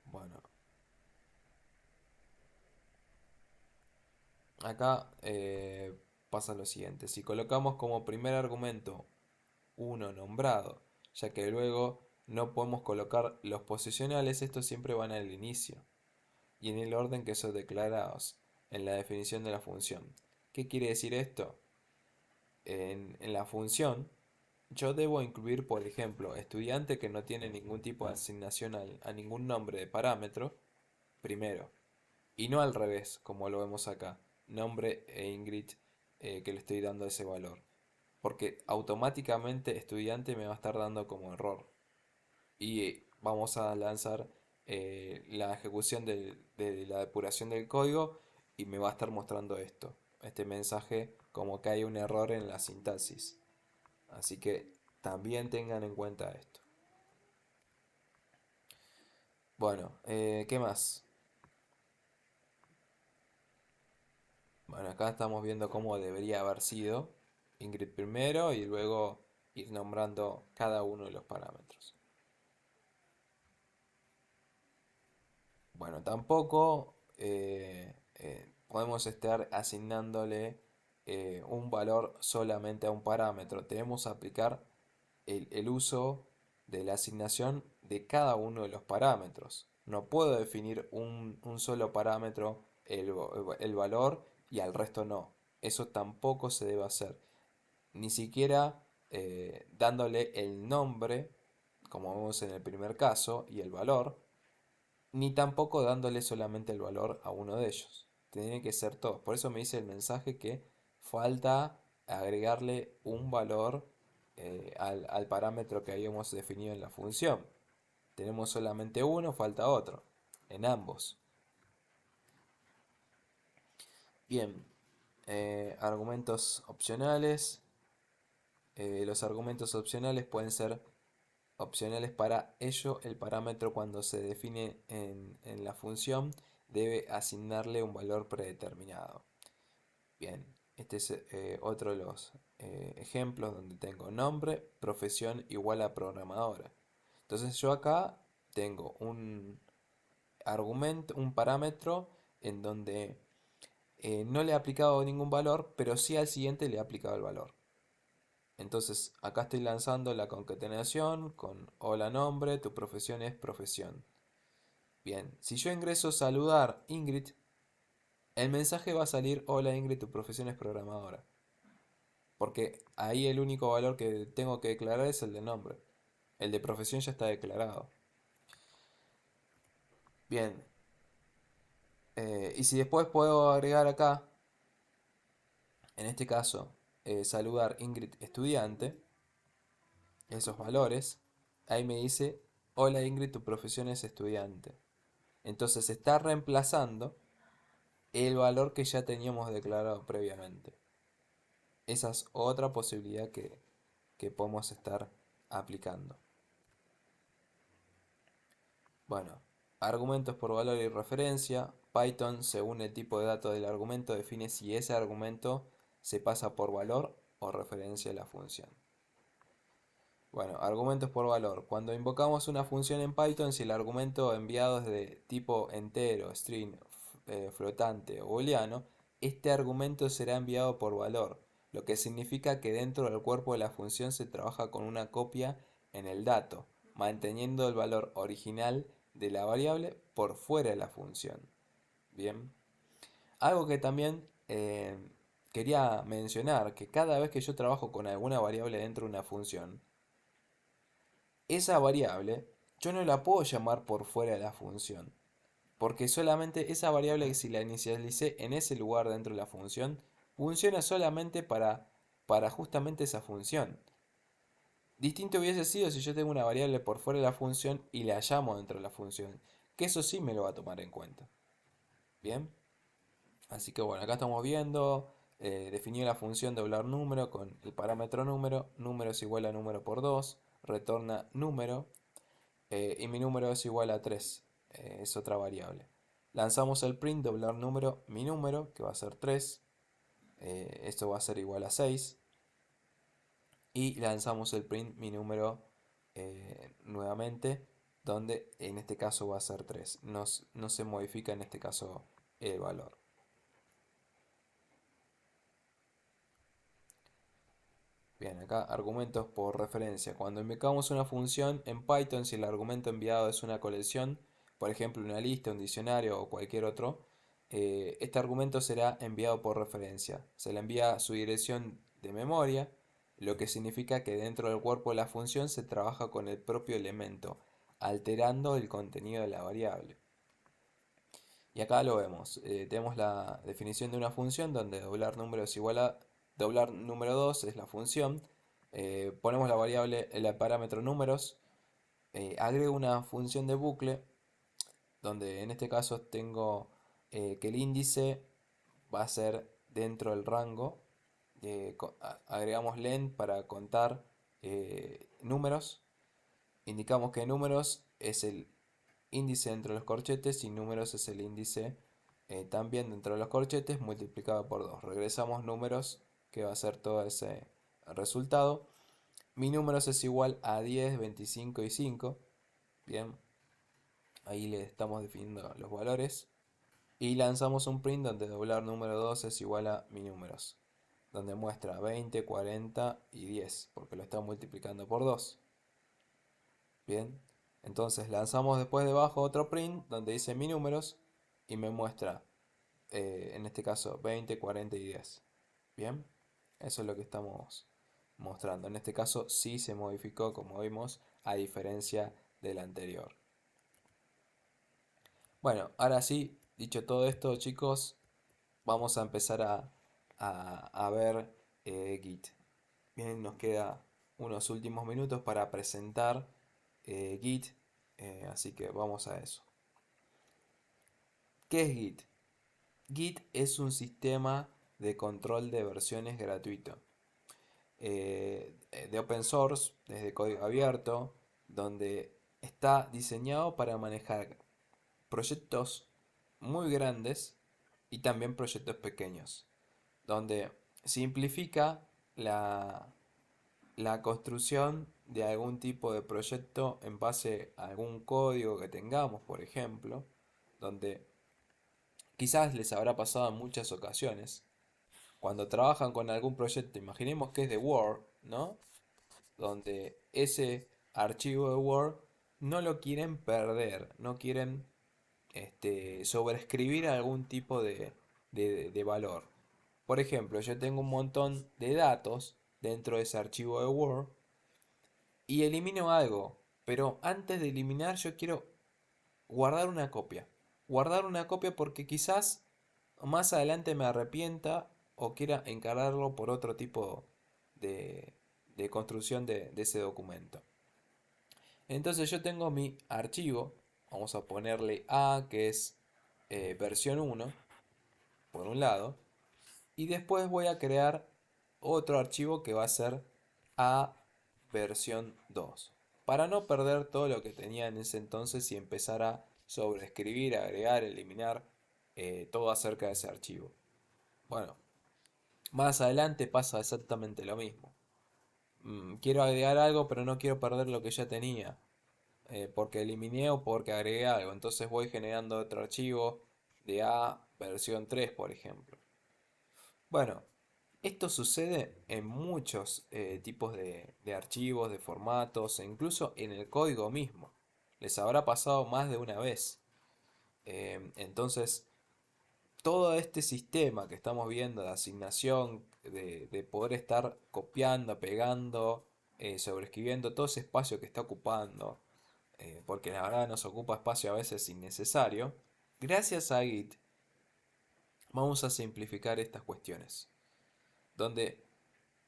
Bueno, acá pasa lo siguiente. Si colocamos como primer argumento uno nombrado, ya que luego no podemos colocar los posicionales, estos siempre van al inicio y en el orden que son declarados en la definición de la función. ¿Qué quiere decir esto? En la función yo debo incluir, por ejemplo, estudiante que no tiene ningún tipo de asignación a ningún nombre de parámetro, primero, y no al revés, como lo vemos acá, nombre e Ingrid que le estoy dando ese valor, porque automáticamente estudiante me va a estar dando como error y vamos a lanzar la ejecución de la depuración del código y me va a estar mostrando esto, este mensaje como que hay un error en la sintaxis. Así que también tengan en cuenta esto. Bueno, ¿qué más? Bueno, acá estamos viendo cómo debería haber sido Ingrid primero y luego ir nombrando cada uno de los parámetros. Bueno, tampoco podemos estar asignándole un valor solamente a un parámetro. Tenemos que aplicar el uso de la asignación de cada uno de los parámetros. No puedo definir un solo parámetro, el valor, y al resto no. Eso tampoco se debe hacer. Ni siquiera dándole el nombre, como vemos en el primer caso, y el valor, ni tampoco dándole solamente el valor a uno de ellos. Tiene que ser todos. Por eso me dice el mensaje que falta agregarle un valor al parámetro que habíamos definido en la función. Tenemos solamente uno, falta otro. En ambos. Bien. Argumentos opcionales. Los argumentos opcionales pueden ser opcionales para ello. El parámetro cuando se define en la función debe asignarle un valor predeterminado. Bien, este es otro de los ejemplos donde tengo nombre, profesión igual a programadora. Entonces yo acá tengo un argumento, un parámetro en donde no le he aplicado ningún valor, pero sí al siguiente le he aplicado el valor. Entonces acá estoy lanzando la concatenación con hola nombre, tu profesión es profesión. Bien, si yo ingreso saludar Ingrid, el mensaje va a salir hola Ingrid, tu profesión es programadora. Porque ahí el único valor que tengo que declarar es el de nombre. El de profesión ya está declarado. Bien, y si después puedo agregar acá, en este caso, saludar Ingrid estudiante, esos valores, ahí me dice, hola Ingrid, tu profesión es estudiante. Entonces está reemplazando el valor que ya teníamos declarado previamente. Esa es otra posibilidad que podemos estar aplicando. Bueno, argumentos por valor y referencia. Python, según el tipo de datos del argumento, define si ese argumento se pasa por valor o referencia a la función. Bueno, argumentos por valor. Cuando invocamos una función en Python, si el argumento enviado es de tipo entero, string, flotante o booleano, este argumento será enviado por valor, lo que significa que dentro del cuerpo de la función se trabaja con una copia en el dato, manteniendo el valor original de la variable por fuera de la función. Bien. Algo que también quería mencionar, que cada vez que yo trabajo con alguna variable dentro de una función, esa variable yo no la puedo llamar por fuera de la función, porque solamente esa variable que si la inicialicé en ese lugar dentro de la función, funciona solamente para justamente esa función. Distinto hubiese sido si yo tengo una variable por fuera de la función y la llamo dentro de la función, que eso sí me lo va a tomar en cuenta. Bien, así que bueno, acá estamos viendo, definir la función de doblar número con el parámetro número, número es igual a número por 2, retorna número. y mi número es igual a 3, es otra variable. Lanzamos el print doblar número, mi número, que va a ser 3, esto va a ser igual a 6, y lanzamos el print mi número nuevamente, donde en este caso va a ser 3. No se modifica en este caso el valor. Bien, acá argumentos por referencia. Cuando invocamos una función en Python, si el argumento enviado es una colección, por ejemplo una lista, un diccionario o cualquier otro, este argumento será enviado por referencia. Se le envía su dirección de memoria, lo que significa que dentro del cuerpo de la función se trabaja con el propio elemento, alterando el contenido de la variable. Y acá lo vemos. Tenemos la definición de una función donde doblar número es igual a doblar número 2 es la función. Ponemos la variable, el parámetro números. Agrego una función de bucle donde en este caso tengo que el índice va a ser dentro del rango. Agregamos len para contar números. Indicamos que números es el índice dentro de los corchetes y números es el índice también dentro de los corchetes multiplicado por 2. Regresamos números, que va a ser todo ese resultado. Mi números es igual a 10, 25 y 5. Bien, ahí le estamos definiendo los valores. Y lanzamos un print donde doblar número 2 es igual a mi números, donde muestra 20, 40 y 10, porque lo está multiplicando por 2. Bien, entonces lanzamos después debajo otro print donde dice mi números y me muestra, en este caso, 20, 40 y 10. Bien, eso es lo que estamos mostrando. En este caso sí se modificó, como vimos, a diferencia del anterior. Bueno, ahora sí, dicho todo esto, chicos, vamos a empezar a ver Git. Bien, nos queda unos últimos minutos para presentar Git, así que vamos a eso. ¿Qué es Git? Git es un sistema de control de versiones gratuito, de open source, desde código abierto, donde está diseñado para manejar proyectos muy grandes y también proyectos pequeños, donde simplifica la construcción de algún tipo de proyecto en base a algún código que tengamos, por ejemplo, donde quizás les habrá pasado en muchas ocasiones, cuando trabajan con algún proyecto, imaginemos que es de Word, ¿no? Donde ese archivo de Word no lo quieren perder, no quieren sobreescribir algún tipo de valor. Por ejemplo, yo tengo un montón de datos dentro de ese archivo de Word y elimino algo, pero antes de eliminar yo quiero guardar una copia. Guardar una copia porque quizás más adelante me arrepienta o quiera encargarlo por otro tipo de, de construcción de ese documento. Entonces yo tengo mi archivo, vamos a ponerle A, que es versión 1 por un lado, y después voy a crear otro archivo que va a ser A versión 2, para no perder todo lo que tenía en ese entonces y empezar a sobreescribir, agregar, eliminar todo acerca de ese archivo. Bueno, más adelante pasa exactamente lo mismo. Quiero agregar algo, pero no quiero perder lo que ya tenía, porque eliminé o porque agregué algo. Entonces voy generando otro archivo de A versión 3, por ejemplo. Bueno, esto sucede en muchos tipos de archivos, de formatos, e incluso en el código mismo. Les habrá pasado más de una vez. Entonces, todo este sistema que estamos viendo de asignación, de poder estar copiando, pegando, sobreescribiendo todo ese espacio que está ocupando, porque la verdad nos ocupa espacio a veces innecesario, gracias a Git vamos a simplificar estas cuestiones, donde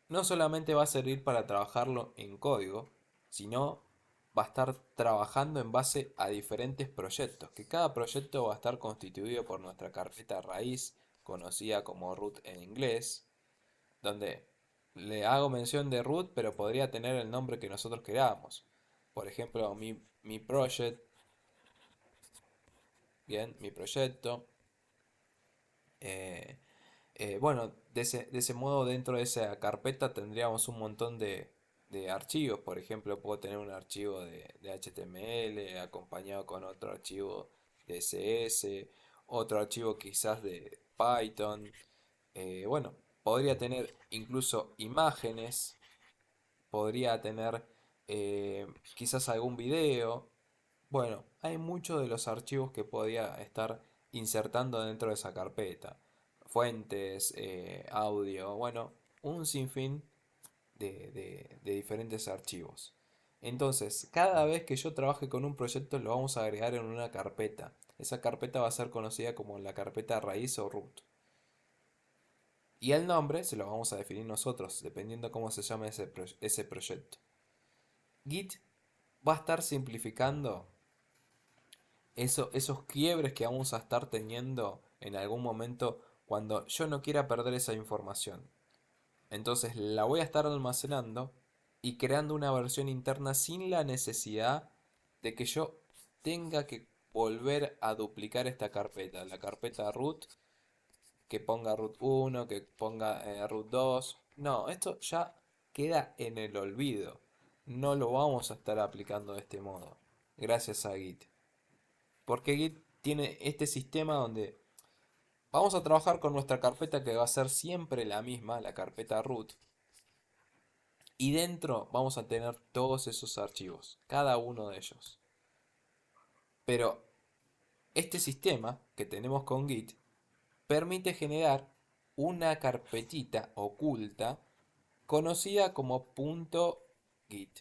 no solamente va a servir para trabajarlo en código, sino va a estar trabajando en base a diferentes proyectos, que cada proyecto va a estar constituido por nuestra carpeta raíz, conocida como root en inglés, donde le hago mención de root, pero podría tener el nombre que nosotros queramos. por ejemplo, mi project, bien, mi proyecto. eh, bueno, de ese modo dentro de esa carpeta tendríamos un montón de archivos. Por ejemplo, puedo tener un archivo de HTML acompañado con otro archivo de CSS, otro archivo quizás de Python. Bueno, podría tener incluso imágenes, podría tener quizás algún video. Bueno, hay muchos de los archivos que podía estar insertando dentro de esa carpeta. Fuentes, audio, bueno, un sinfín de diferentes archivos. Entonces, cada vez que yo trabaje con un proyecto lo vamos a agregar en una carpeta. Esa carpeta va a ser conocida como la carpeta raíz o root. Y el nombre se lo vamos a definir nosotros, dependiendo cómo se llame ese proyecto. Git va a estar simplificando esos quiebres que vamos a estar teniendo en algún momento cuando yo no quiera perder esa información. Entonces la voy a estar almacenando y creando una versión interna sin la necesidad de que yo tenga que volver a duplicar esta carpeta, la carpeta root, que ponga root 1, que ponga root 2. No, esto ya queda en el olvido. No lo vamos a estar aplicando de este modo, gracias a Git. Porque Git tiene este sistema donde vamos a trabajar con nuestra carpeta que va a ser siempre la misma, la carpeta root. Y dentro vamos a tener todos esos archivos, cada uno de ellos. Pero este sistema que tenemos con Git permite generar una carpetita oculta conocida como .git.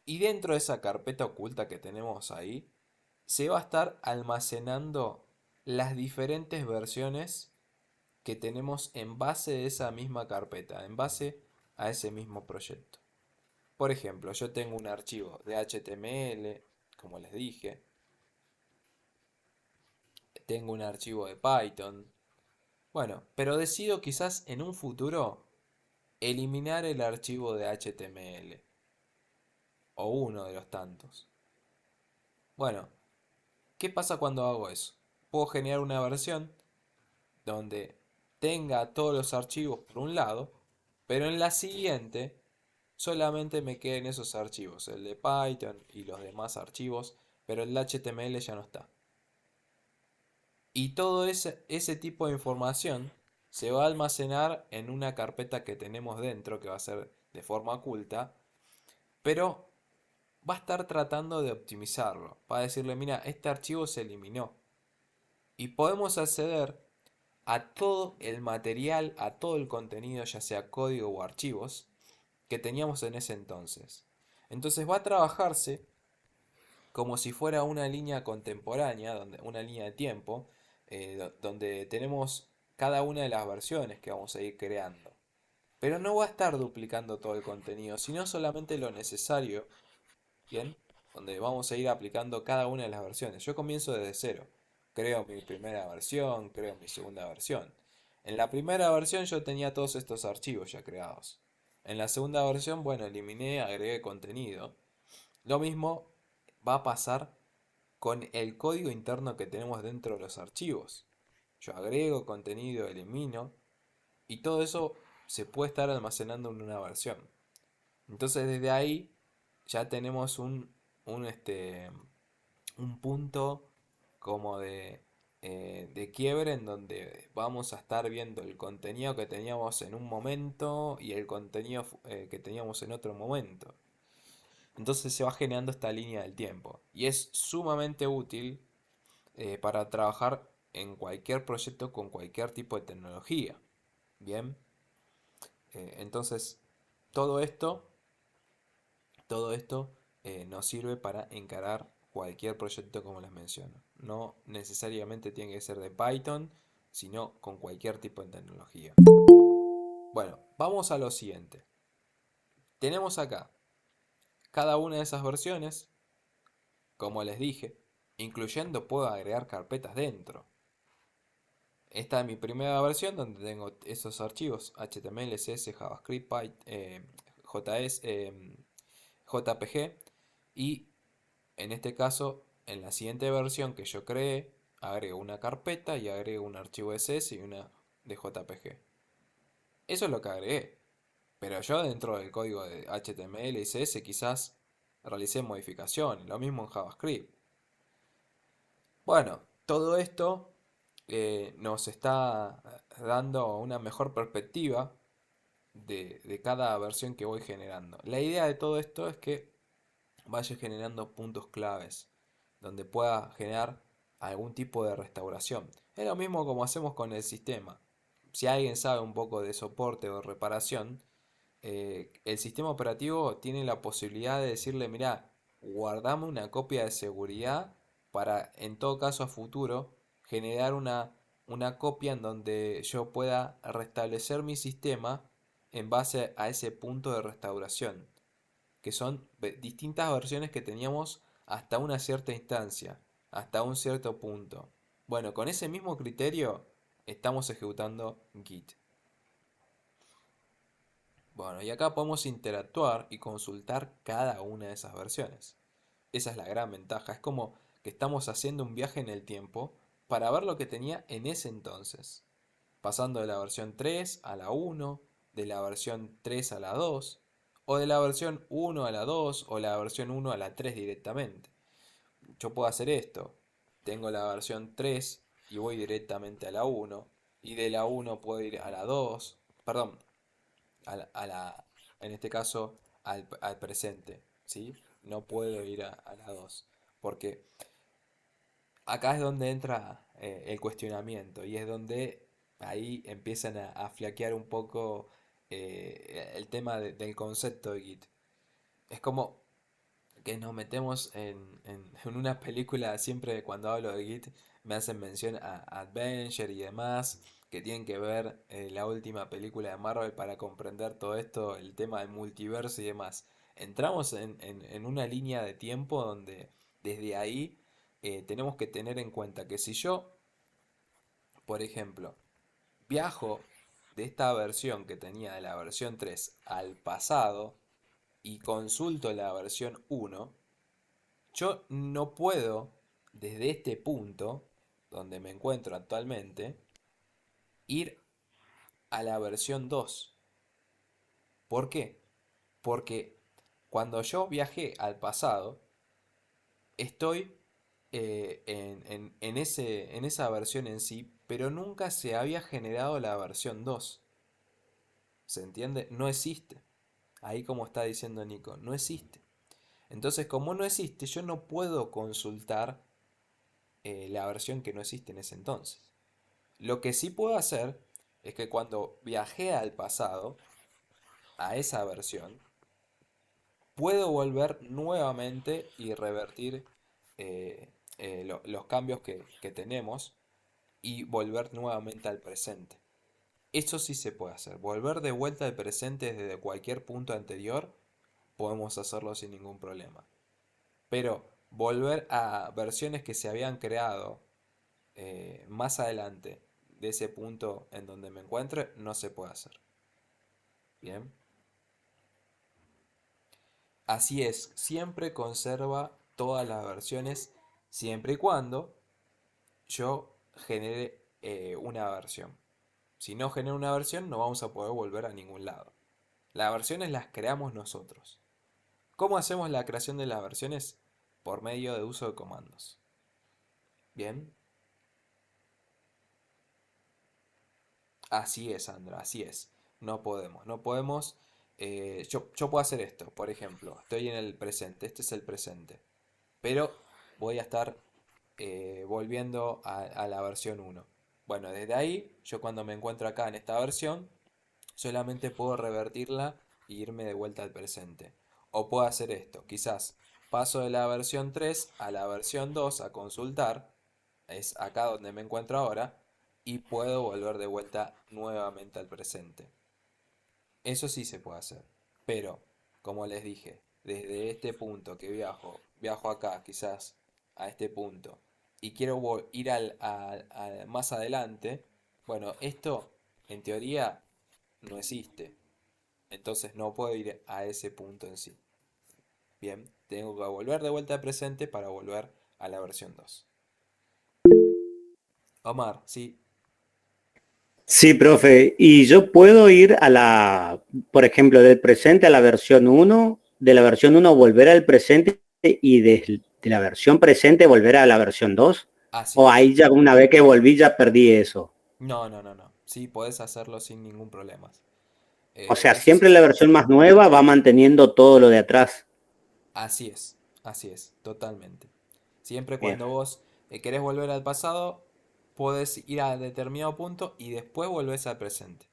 Y dentro de esa carpeta oculta que tenemos ahí, se va a estar almacenando las diferentes versiones que tenemos en base de esa misma carpeta, en base a ese mismo proyecto. Por ejemplo, yo tengo un archivo de HTML, como les dije, tengo un archivo de Python. Bueno, pero decido quizás en un futuro eliminar el archivo de HTML o uno de los tantos. Bueno, ¿qué pasa cuando hago eso? Puedo generar una versión donde tenga todos los archivos por un lado, pero en la siguiente solamente me queden esos archivos, el de Python y los demás archivos, pero el HTML ya no está. Y todo ese tipo de información se va a almacenar en una carpeta que tenemos dentro, que va a ser de forma oculta, pero va a estar tratando de optimizarlo. Va a decirle, mira, este archivo se eliminó. Y podemos acceder a todo el material, a todo el contenido, ya sea código o archivos, que teníamos en ese entonces. Entonces va a trabajarse como si fuera una línea contemporánea, una línea de tiempo, donde tenemos cada una de las versiones que vamos a ir creando. Pero no va a estar duplicando todo el contenido, sino solamente lo necesario, ¿bien? Donde vamos a ir aplicando cada una de las versiones. Yo comienzo desde cero. Creo mi primera versión, creo mi segunda versión. En la primera versión yo tenía todos estos archivos ya creados. En la segunda versión, bueno, eliminé, agregué contenido. Lo mismo va a pasar con el código interno que tenemos dentro de los archivos. Yo agrego contenido, elimino, y todo eso se puede estar almacenando en una versión. Entonces desde ahí ya tenemos un punto como de quiebre en donde vamos a estar viendo el contenido que teníamos en un momento y el contenido que teníamos en otro momento. Entonces se va generando esta línea del tiempo y es sumamente útil para trabajar en cualquier proyecto con cualquier tipo de tecnología. Bien, entonces todo esto, todo esto nos sirve para encarar cualquier proyecto como les menciono. No necesariamente tiene que ser de Python, sino con cualquier tipo de tecnología. Bueno, vamos a lo siguiente. Tenemos acá cada una de esas versiones, como les dije, incluyendo puedo agregar carpetas dentro. Esta es mi primera versión donde tengo esos archivos HTML, CSS, JavaScript, JS, JPG y en este caso, en la siguiente versión que yo creé, agrego una carpeta y agrego un archivo SS y una de JPG. Eso es lo que agregué. Pero yo dentro del código de HTML y CSS quizás realicé modificaciones, lo mismo en JavaScript. Bueno, todo esto nos está dando una mejor perspectiva de cada versión que voy generando. La idea de todo esto es que vaya generando puntos claves donde pueda generar algún tipo de restauración. Es lo mismo como hacemos con el sistema. Si alguien sabe un poco de soporte o reparación, el sistema operativo tiene la posibilidad de decirle, mira, guardame una copia de seguridad para, en todo caso a futuro, generar una copia en donde yo pueda restablecer mi sistema en base a ese punto de restauración, que son distintas versiones que teníamos hasta una cierta instancia, hasta un cierto punto. Bueno, con ese mismo criterio estamos ejecutando Git. Bueno, y acá podemos interactuar y consultar cada una de esas versiones. Esa es la gran ventaja. Es como que estamos haciendo un viaje en el tiempo para ver lo que tenía en ese entonces. Pasando de la versión 3 a la 1, de la versión 3 a la 2, o de la versión 1 a la 2 o la versión 1 a la 3 directamente. Yo puedo hacer esto. Tengo la versión 3 y voy directamente a la 1, y de la 1 puedo ir a la 2, perdón, en este caso, al presente, ¿sí? No puedo ir a la 2 porque acá es donde entra el cuestionamiento y es donde ahí empiezan a flaquear un poco el tema del concepto de Git. Es como que nos metemos en una película, siempre cuando hablo de Git me hacen mención a Adventure y demás, que tienen que ver la última película de Marvel para comprender todo esto, el tema del multiverso y demás. Entramos en una línea de tiempo donde desde ahí tenemos que tener en cuenta que si yo, por ejemplo, viajo de esta versión que tenía de la versión 3 al pasado y consulto la versión 1, yo no puedo, desde este punto, donde me encuentro actualmente, ir a la versión 2. ¿Por qué? Porque cuando yo viajé al pasado, estoy en esa versión en sí, pero nunca se había generado la versión 2. ¿Se entiende? No existe. Ahí como está diciendo Nico, no existe. Entonces, como no existe, yo no puedo consultar la versión que no existe en ese entonces. Lo que sí puedo hacer es que cuando viajé al pasado, a esa versión, puedo volver nuevamente y revertir los cambios que tenemos y volver nuevamente al presente. Eso sí se puede hacer. Volver de vuelta al presente desde cualquier punto anterior, podemos hacerlo sin ningún problema. Pero volver a versiones que se habían creado más adelante de ese punto en donde me encuentre, no se puede hacer. Bien. Así es, siempre conserva todas las versiones siempre y cuando yo genere una versión. Si no genero una versión, no vamos a poder volver a ningún lado. Las versiones las creamos nosotros. ¿Cómo hacemos la creación de las versiones? Por medio de uso de comandos. Bien, así es, Sandra, así es. No podemos. Yo puedo hacer esto, por ejemplo, estoy en el presente, este es el presente, pero voy a estar volviendo a la versión 1. Bueno, desde ahí, yo cuando me encuentro acá en esta versión, solamente puedo revertirla e irme de vuelta al presente. O puedo hacer esto, quizás paso de la versión 3 a la versión 2 a consultar, es acá donde me encuentro ahora, y puedo volver de vuelta nuevamente al presente. Eso sí se puede hacer. Pero, como les dije, desde este punto que viajo acá quizás a este punto, y quiero ir más adelante, bueno, esto en teoría no existe. Entonces no puedo ir a ese punto en sí. Bien, tengo que volver de vuelta al presente para volver a la versión 2. Omar, sí, Sí, profe. Y yo puedo ir por ejemplo, del presente a la versión uno, de la versión uno volver al presente y de la versión presente volver a la versión 2. así O es. ahí ya una vez que volví ya perdí eso. No, no, no, no. Sí, podés hacerlo sin ningún problema. O sea, Eso siempre sí. la versión más nueva va manteniendo todo lo de atrás. Así es, totalmente. Siempre Bien. cuando vos querés volver al pasado, podés ir a determinado punto y después volvés al presente.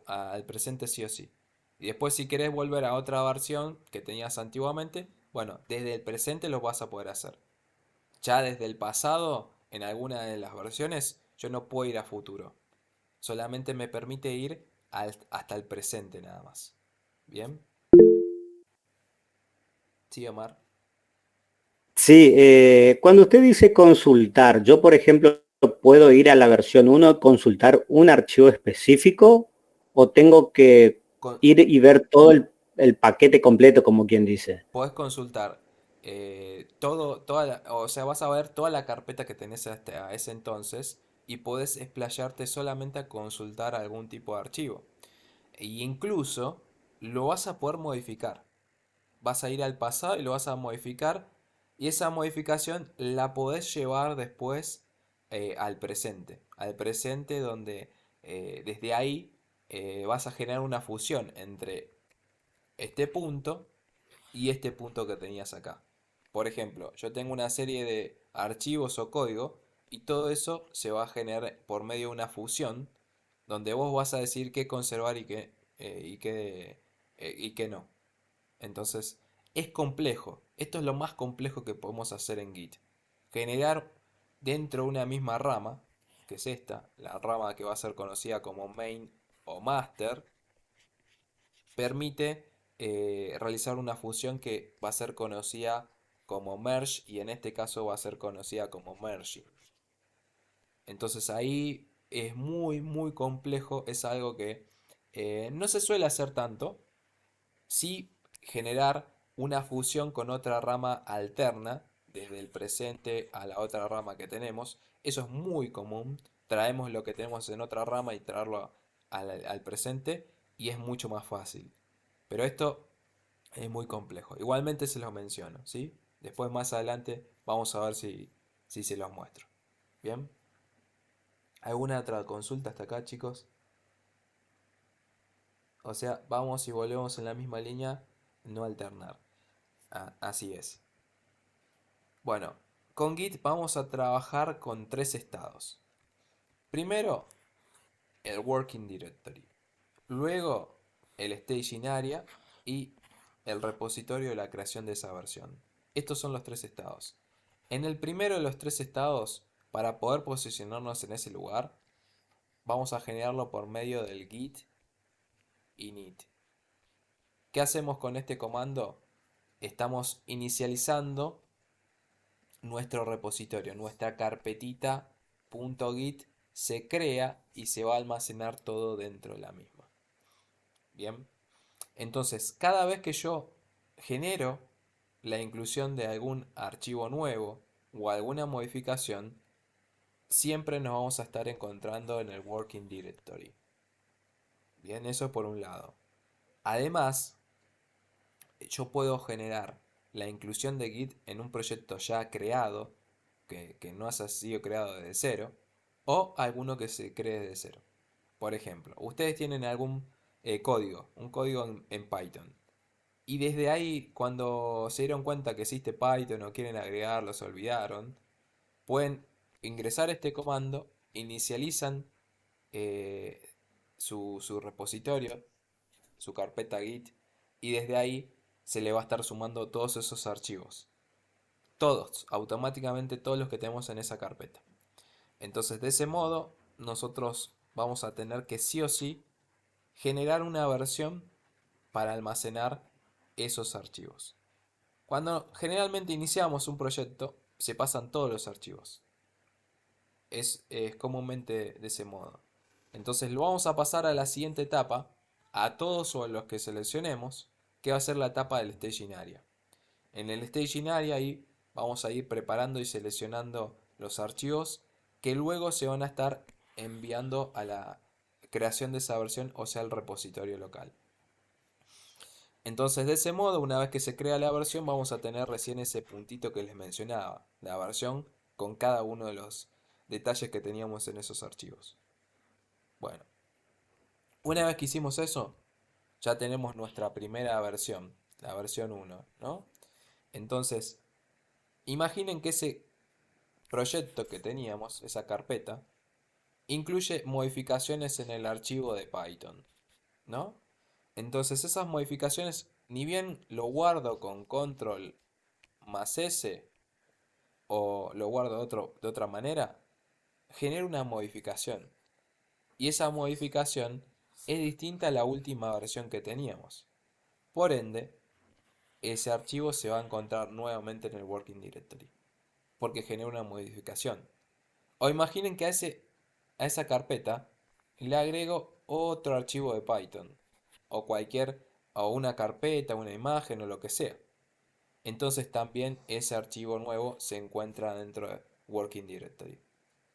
Al presente sí o sí. Y después si querés volver a otra versión que tenías antiguamente, bueno, desde el presente lo vas a poder hacer. Ya desde el pasado, en alguna de las versiones, yo no puedo ir a futuro. Solamente me permite ir hasta el presente nada más. ¿Bien? Sí, Omar. Sí, cuando usted dice consultar, yo por ejemplo puedo ir a la versión uno y consultar un archivo específico o tengo que Con- ir y ver todo el paquete completo, como quien dice. Podés consultar o sea, vas a ver toda la carpeta que tenés hasta ese entonces y podés explayarte solamente a consultar algún tipo de archivo. E incluso lo vas a poder modificar. Vas a ir al pasado y lo vas a modificar y esa modificación la podés llevar después al presente donde desde ahí vas a generar una fusión entre este punto y este punto que tenías acá. Por ejemplo, yo tengo una serie de archivos o código y todo eso se va a generar por medio de una fusión donde vos vas a decir qué conservar y qué no. Entonces, es complejo. Esto es lo más complejo que podemos hacer en Git. Generar dentro de una misma rama, que es esta, la rama que va a ser conocida como main o master, permite realizar una fusión que va a ser conocida como merge y en este caso va a ser conocida como merging. Entonces ahí es muy complejo, es algo que no se suele hacer tanto, sí generar una fusión con otra rama alterna desde el presente a la otra rama que tenemos. Eso es muy común. Traemos lo que tenemos en otra rama y traerlo al presente y es mucho más fácil. Pero esto es muy complejo. Igualmente se los menciono, ¿sí? Después más adelante vamos a ver si se los muestro. ¿Bien? ¿Alguna otra consulta hasta acá, chicos? O sea, vamos y volvemos en la misma línea, no alternar. Así es. Bueno, con Git vamos a trabajar con tres estados. Primero, el working directory. Luego, el staging area y el repositorio de la creación de esa versión. Estos son los tres estados. En el primero de los tres estados, para poder posicionarnos en ese lugar, vamos a generarlo por medio del git init. ¿Qué hacemos con este comando? Estamos inicializando nuestro repositorio, nuestra carpetita .git se crea y se va a almacenar todo dentro de la misma. Bien, entonces cada vez que yo genero la inclusión de algún archivo nuevo o alguna modificación, siempre nos vamos a estar encontrando en el working directory. Bien, eso por un lado. Además, yo puedo generar la inclusión de Git en un proyecto ya creado, que no haya sido creado desde cero, o alguno que se cree desde cero. Por ejemplo, ustedes tienen algún código, un código en Python, y desde ahí, cuando se dieron cuenta que existe Python o quieren agregarlo, se olvidaron, pueden ingresar este comando, inicializan eh, su repositorio, su carpeta Git, y desde ahí se le va a estar sumando todos esos archivos. Todos, automáticamente todos los que tenemos en esa carpeta. Entonces, de ese modo, nosotros vamos a tener que sí o sí generar una versión para almacenar esos archivos. Cuando generalmente iniciamos un proyecto, se pasan todos los archivos. Es comúnmente de ese modo. Entonces lo vamos a pasar a la siguiente etapa, a todos los que seleccionemos, que va a ser la etapa del staging area. En el staging area ahí vamos a ir preparando y seleccionando los archivos que luego se van a estar enviando a la creación de esa versión, o sea, al repositorio local. Entonces, de ese modo, una vez que se crea la versión, vamos a tener recién ese puntito que les mencionaba, la versión con cada uno de los detalles que teníamos en esos archivos. Bueno, una vez que hicimos eso, ya tenemos nuestra primera versión, la versión 1, ¿no? Entonces, imaginen que ese proyecto que teníamos, esa carpeta, incluye modificaciones en el archivo de Python, ¿no? Entonces esas modificaciones, ni bien lo guardo con control más S o lo guardo de otra manera, genera una modificación. Y esa modificación es distinta a la última versión que teníamos. Por ende, ese archivo se va a encontrar nuevamente en el Working Directory, porque genera una modificación. O imaginen que a esa carpeta le agrego otro archivo de Python, o o una carpeta, una imagen o lo que sea. Entonces también ese archivo nuevo se encuentra dentro de Working Directory.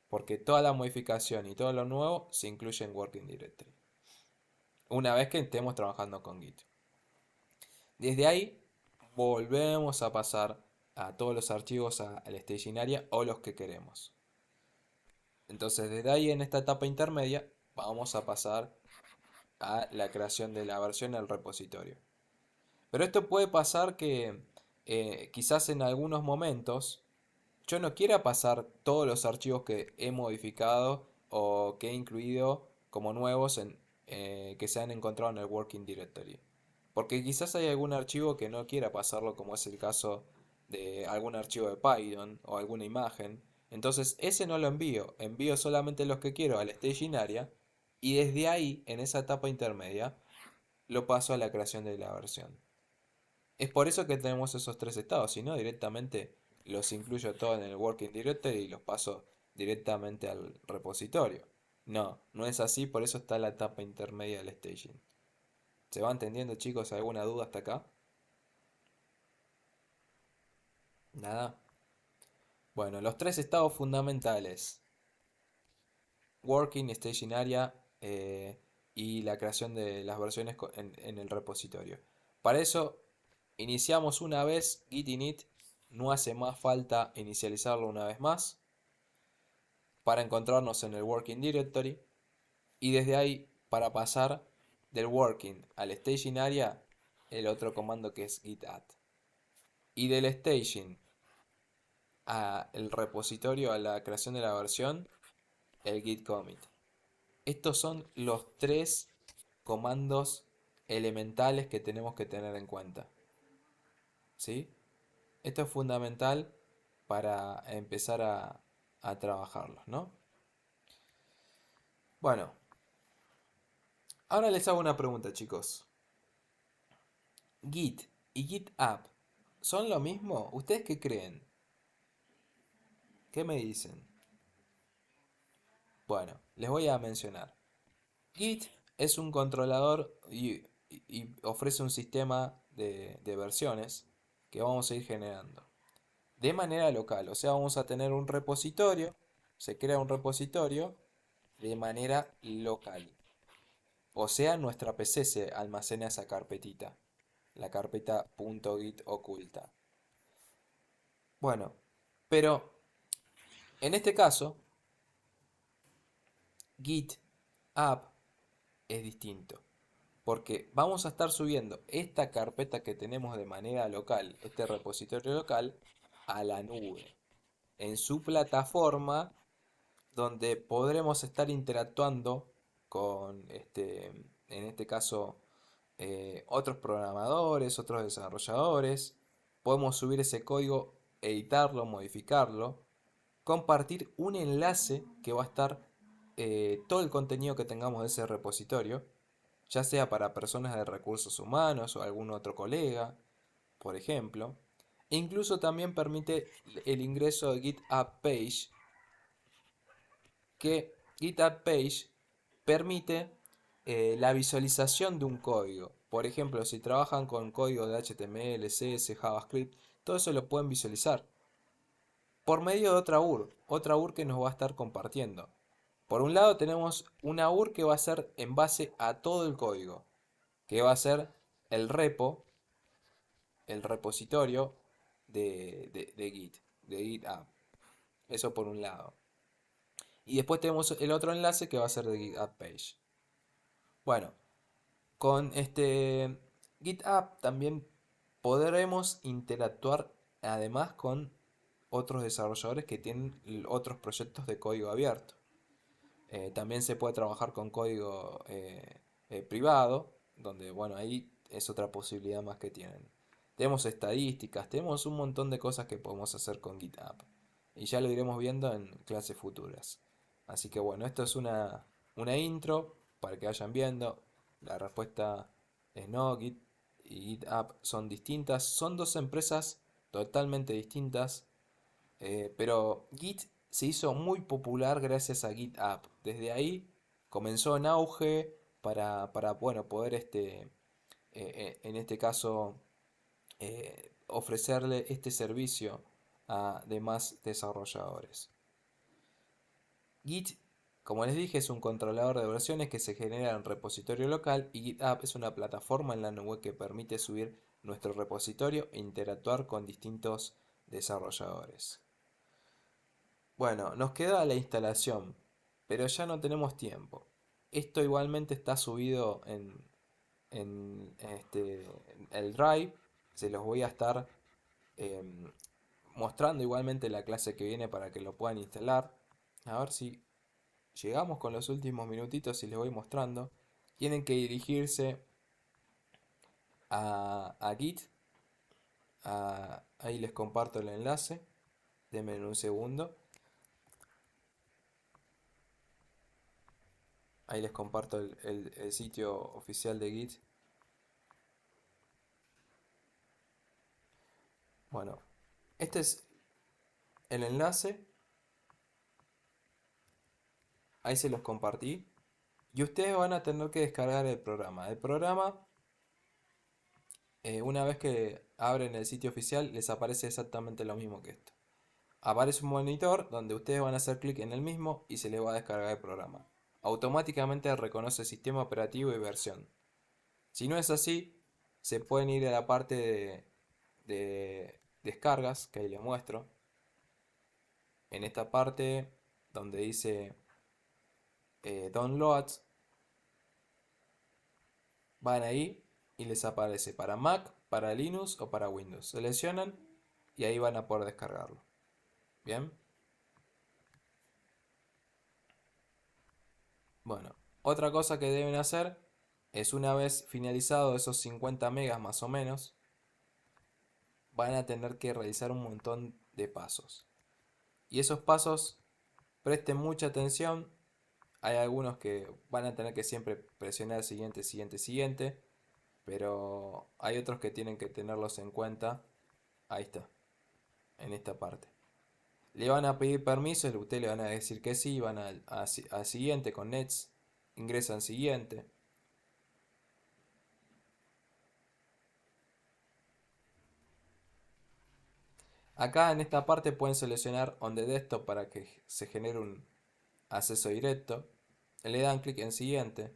Porque toda la modificación y todo lo nuevo se incluye en Working Directory. Una vez que estemos trabajando con Git. Desde ahí volvemos a pasar a todos los archivos al staging area o los que queremos. Entonces desde ahí en esta etapa intermedia vamos a pasar a la creación de la versión del repositorio. Pero esto puede pasar que quizás en algunos momentos yo no quiera pasar todos los archivos que he modificado o que he incluido como nuevos que se han encontrado en el Working Directory. Porque quizás hay algún archivo que no quiera pasarlo, como es el caso de algún archivo de Python o alguna imagen. Entonces ese no lo envío, envío solamente los que quiero al staging area y desde ahí, en esa etapa intermedia, lo paso a la creación de la versión. Es por eso que tenemos esos tres estados, si no directamente los incluyo todos en el Working Directory y los paso directamente al repositorio. No, no es así, por eso está la etapa intermedia del staging. ¿Se va entendiendo, chicos? ¿Alguna duda hasta acá? Nada. Bueno, los tres estados fundamentales: Working, Staging Area y la creación de las versiones en el repositorio. Para eso iniciamos una vez git init, no hace más falta inicializarlo una vez más para encontrarnos en el Working Directory y desde ahí para pasar del Working al Staging Area el otro comando que es git add y del Staging al repositorio, a la creación de la versión, el git commit. Estos son los tres comandos elementales que tenemos que tener en cuenta, ¿sí? Esto es fundamental para empezar a trabajarlos, ¿no? Bueno, ahora les hago una pregunta, chicos. ¿Git y GitHub son lo mismo? ¿Ustedes qué creen? ¿Qué me dicen? Bueno, les voy a mencionar. Git es un controlador y ofrece un sistema de versiones que vamos a ir generando de manera local. O sea, vamos a tener un repositorio, se crea un repositorio de manera local. O sea, en nuestra PC se almacena esa carpetita, la carpeta .git oculta. Bueno, pero en este caso, Git app es distinto. Porque vamos a estar subiendo esta carpeta que tenemos de manera local, este repositorio local, a la nube, en su plataforma donde podremos estar interactuando con, en este caso, otros programadores, otros desarrolladores. Podemos subir ese código, editarlo, modificarlo, compartir un enlace que va a estar todo el contenido que tengamos de ese repositorio, ya sea para personas de recursos humanos o algún otro colega, por ejemplo. E incluso también permite el ingreso de GitHub Page, que GitHub Page permite la visualización de un código. Por ejemplo, si trabajan con código de HTML, CSS, JavaScript, todo eso lo pueden visualizar por medio de otra UR que nos va a estar compartiendo. Por un lado tenemos una UR que va a ser en base a todo el código, que va a ser el repo, el repositorio de Git, de GitHub. Eso por un lado. Y después tenemos el otro enlace que va a ser de GitHub Page. Bueno, con este GitHub también podremos interactuar además con otros desarrolladores que tienen otros proyectos de código abierto. También se puede trabajar con código privado, donde bueno, ahí es otra posibilidad más que tienen. Tenemos estadísticas, tenemos un montón de cosas que podemos hacer con GitHub. Y ya lo iremos viendo en clases futuras. Así que bueno, esto es una intro para que vayan viendo. La respuesta es no, Git y GitHub son distintas. Son dos empresas totalmente distintas. Pero Git se hizo muy popular gracias a GitHub. Desde ahí comenzó en auge para bueno, poder en este caso ofrecerle este servicio a demás desarrolladores. Git, como les dije, es un controlador de versiones que se genera en repositorio local y GitHub es una plataforma en la nube que permite subir nuestro repositorio e interactuar con distintos desarrolladores. Bueno, nos queda la instalación, pero ya no tenemos tiempo. Esto igualmente está subido en el Drive. Se los voy a estar em, mostrando igualmente la clase que viene para que lo puedan instalar. A ver si llegamos con los últimos minutitos y les voy mostrando. Tienen que dirigirse a Git. Ahí les comparto el enlace. Denme un segundo. Ahí les comparto el sitio oficial de Git. Bueno, este es el enlace. Ahí se los compartí. Y ustedes van a tener que descargar el programa. El programa, una vez que abren el sitio oficial, les aparece exactamente lo mismo que esto. Aparece un monitor donde ustedes van a hacer clic en el mismo y se les va a descargar el programa. Automáticamente reconoce sistema operativo y versión. Si no es así, se pueden ir a la parte de descargas, que ahí les muestro. En esta parte donde dice Downloads, van ahí y les aparece para Mac, para Linux o para Windows. Seleccionan y ahí van a poder descargarlo. Bien. Bueno, otra cosa que deben hacer es una vez finalizado esos 50 megas más o menos, van a tener que realizar un montón de pasos. Y esos pasos, presten mucha atención. Hay algunos que van a tener que siempre presionar siguiente, siguiente, siguiente. Pero hay otros que tienen que tenerlos en cuenta. Ahí está, en esta parte. Le van a pedir permiso, ustedes le van a decir que sí, van a siguiente con Nets, ingresan siguiente. Acá en esta parte pueden seleccionar On the Desktop para que se genere un acceso directo. Le dan clic en siguiente.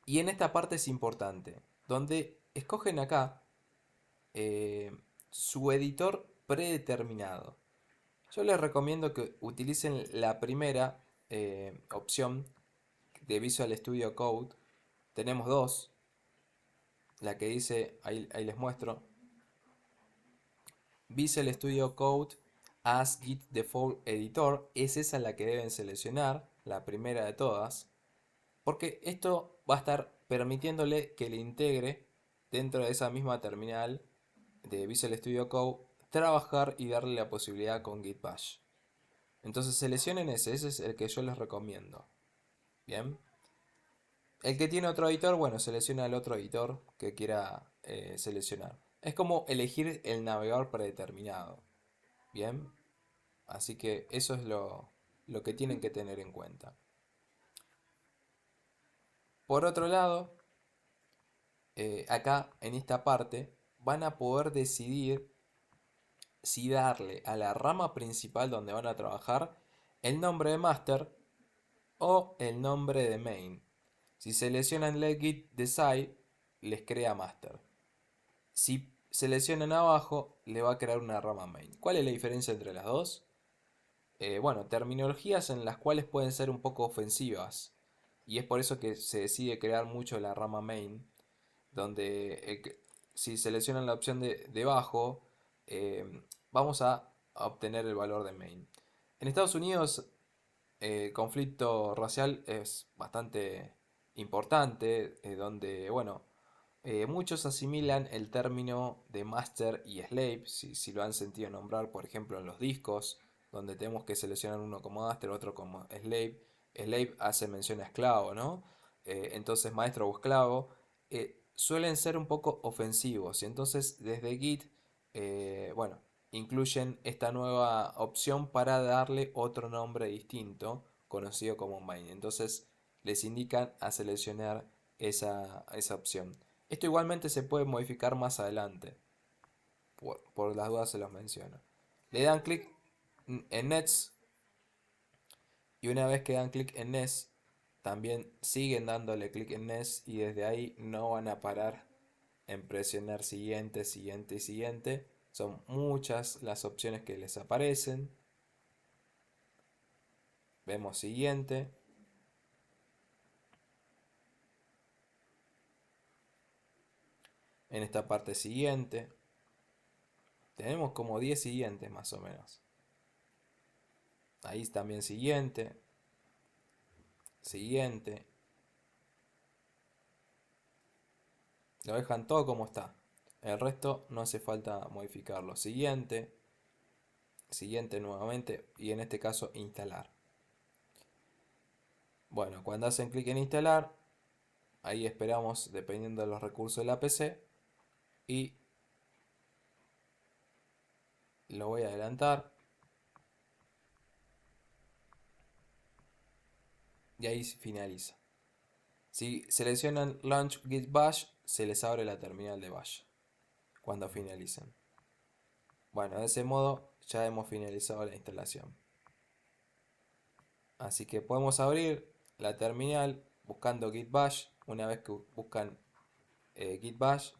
Y en esta parte es importante, donde escogen acá eh, su editor predeterminado. Yo les recomiendo que utilicen la primera opción de Visual Studio Code. Tenemos dos. La que dice, ahí les muestro, Visual Studio Code as Git Default Editor. Es esa la que deben seleccionar, la primera de todas. Porque esto va a estar permitiéndole que le integre dentro de esa misma terminal de Visual Studio Code trabajar y darle la posibilidad con Git Bash. Entonces seleccionen ese es el que yo les recomiendo. Bien. El que tiene otro editor, bueno, selecciona el otro editor que quiera seleccionar. Es como elegir el navegador predeterminado. Bien. Así que eso es lo que tienen que tener en cuenta. Por otro lado, acá en esta parte van a poder decidir si darle a la rama principal donde van a trabajar el nombre de master o el nombre de main. Si seleccionan Let Git Decide, les crea master. Si seleccionan abajo, le va a crear una rama main. ¿Cuál es la diferencia entre las dos? Bueno, terminologías en las cuales pueden ser un poco ofensivas. Y es por eso que se decide crear mucho la rama main, donde si seleccionan la opción de debajo, vamos a obtener el valor de main. En Estados Unidos el conflicto racial es bastante importante, donde, bueno, muchos asimilan el término de master y slave, si lo han sentido nombrar, por ejemplo, en los discos, donde tenemos que seleccionar uno como master, otro como slave. Slave hace mención a esclavo, ¿no? Entonces, maestro o esclavo suelen ser un poco ofensivos. Y entonces, desde Git, bueno, incluyen esta nueva opción para darle otro nombre distinto, conocido como main. Entonces, les indican a seleccionar esa opción. Esto igualmente se puede modificar más adelante. Por las dudas se los menciono. Le dan clic en Nets y una vez que dan clic en Nets, también siguen dándole clic en Nets y desde ahí no van a parar en presionar siguiente, siguiente y siguiente. Son muchas las opciones que les aparecen. Vemos siguiente. En esta parte siguiente. Tenemos como 10 siguientes más o menos. Ahí también siguiente. Siguiente. Lo dejan todo como está. El resto no hace falta modificarlo. Siguiente. Siguiente nuevamente. Y en este caso instalar. Bueno, cuando hacen clic en instalar, ahí esperamos dependiendo de los recursos de la PC. Y lo voy a adelantar. Y ahí finaliza. Si seleccionan Launch Git Bash, se les abre la terminal de Bash cuando finalicen. Bueno, de ese modo ya hemos finalizado la instalación. Así que podemos abrir la terminal buscando Git Bash. Una vez que buscan Git Bash,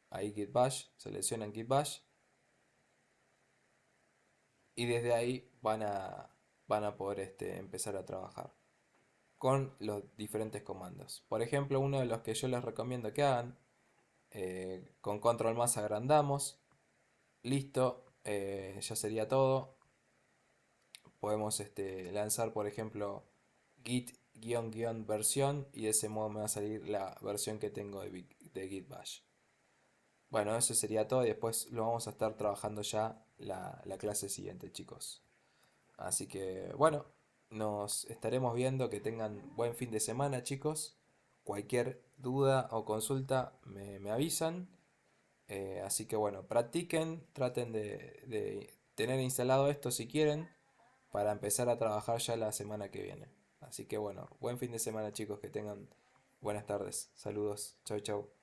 ahí Git Bash, seleccionan Git Bash y desde ahí van a poder empezar a trabajar con los diferentes comandos. Por ejemplo, uno de los que yo les recomiendo que hagan, con control más agrandamos, listo, ya sería todo. Podemos lanzar, por ejemplo, git-versión y de ese modo me va a salir la versión que tengo de Git Bash. Bueno, eso sería todo y después lo vamos a estar trabajando ya la clase siguiente, chicos. Así que, bueno, nos estaremos viendo. Que tengan buen fin de semana, chicos. Cualquier duda o consulta me avisan. Así que, bueno, practiquen, traten de tener instalado esto si quieren, para empezar a trabajar ya la semana que viene. Así que, bueno, buen fin de semana, chicos. Que tengan buenas tardes. Saludos. Chau, chau.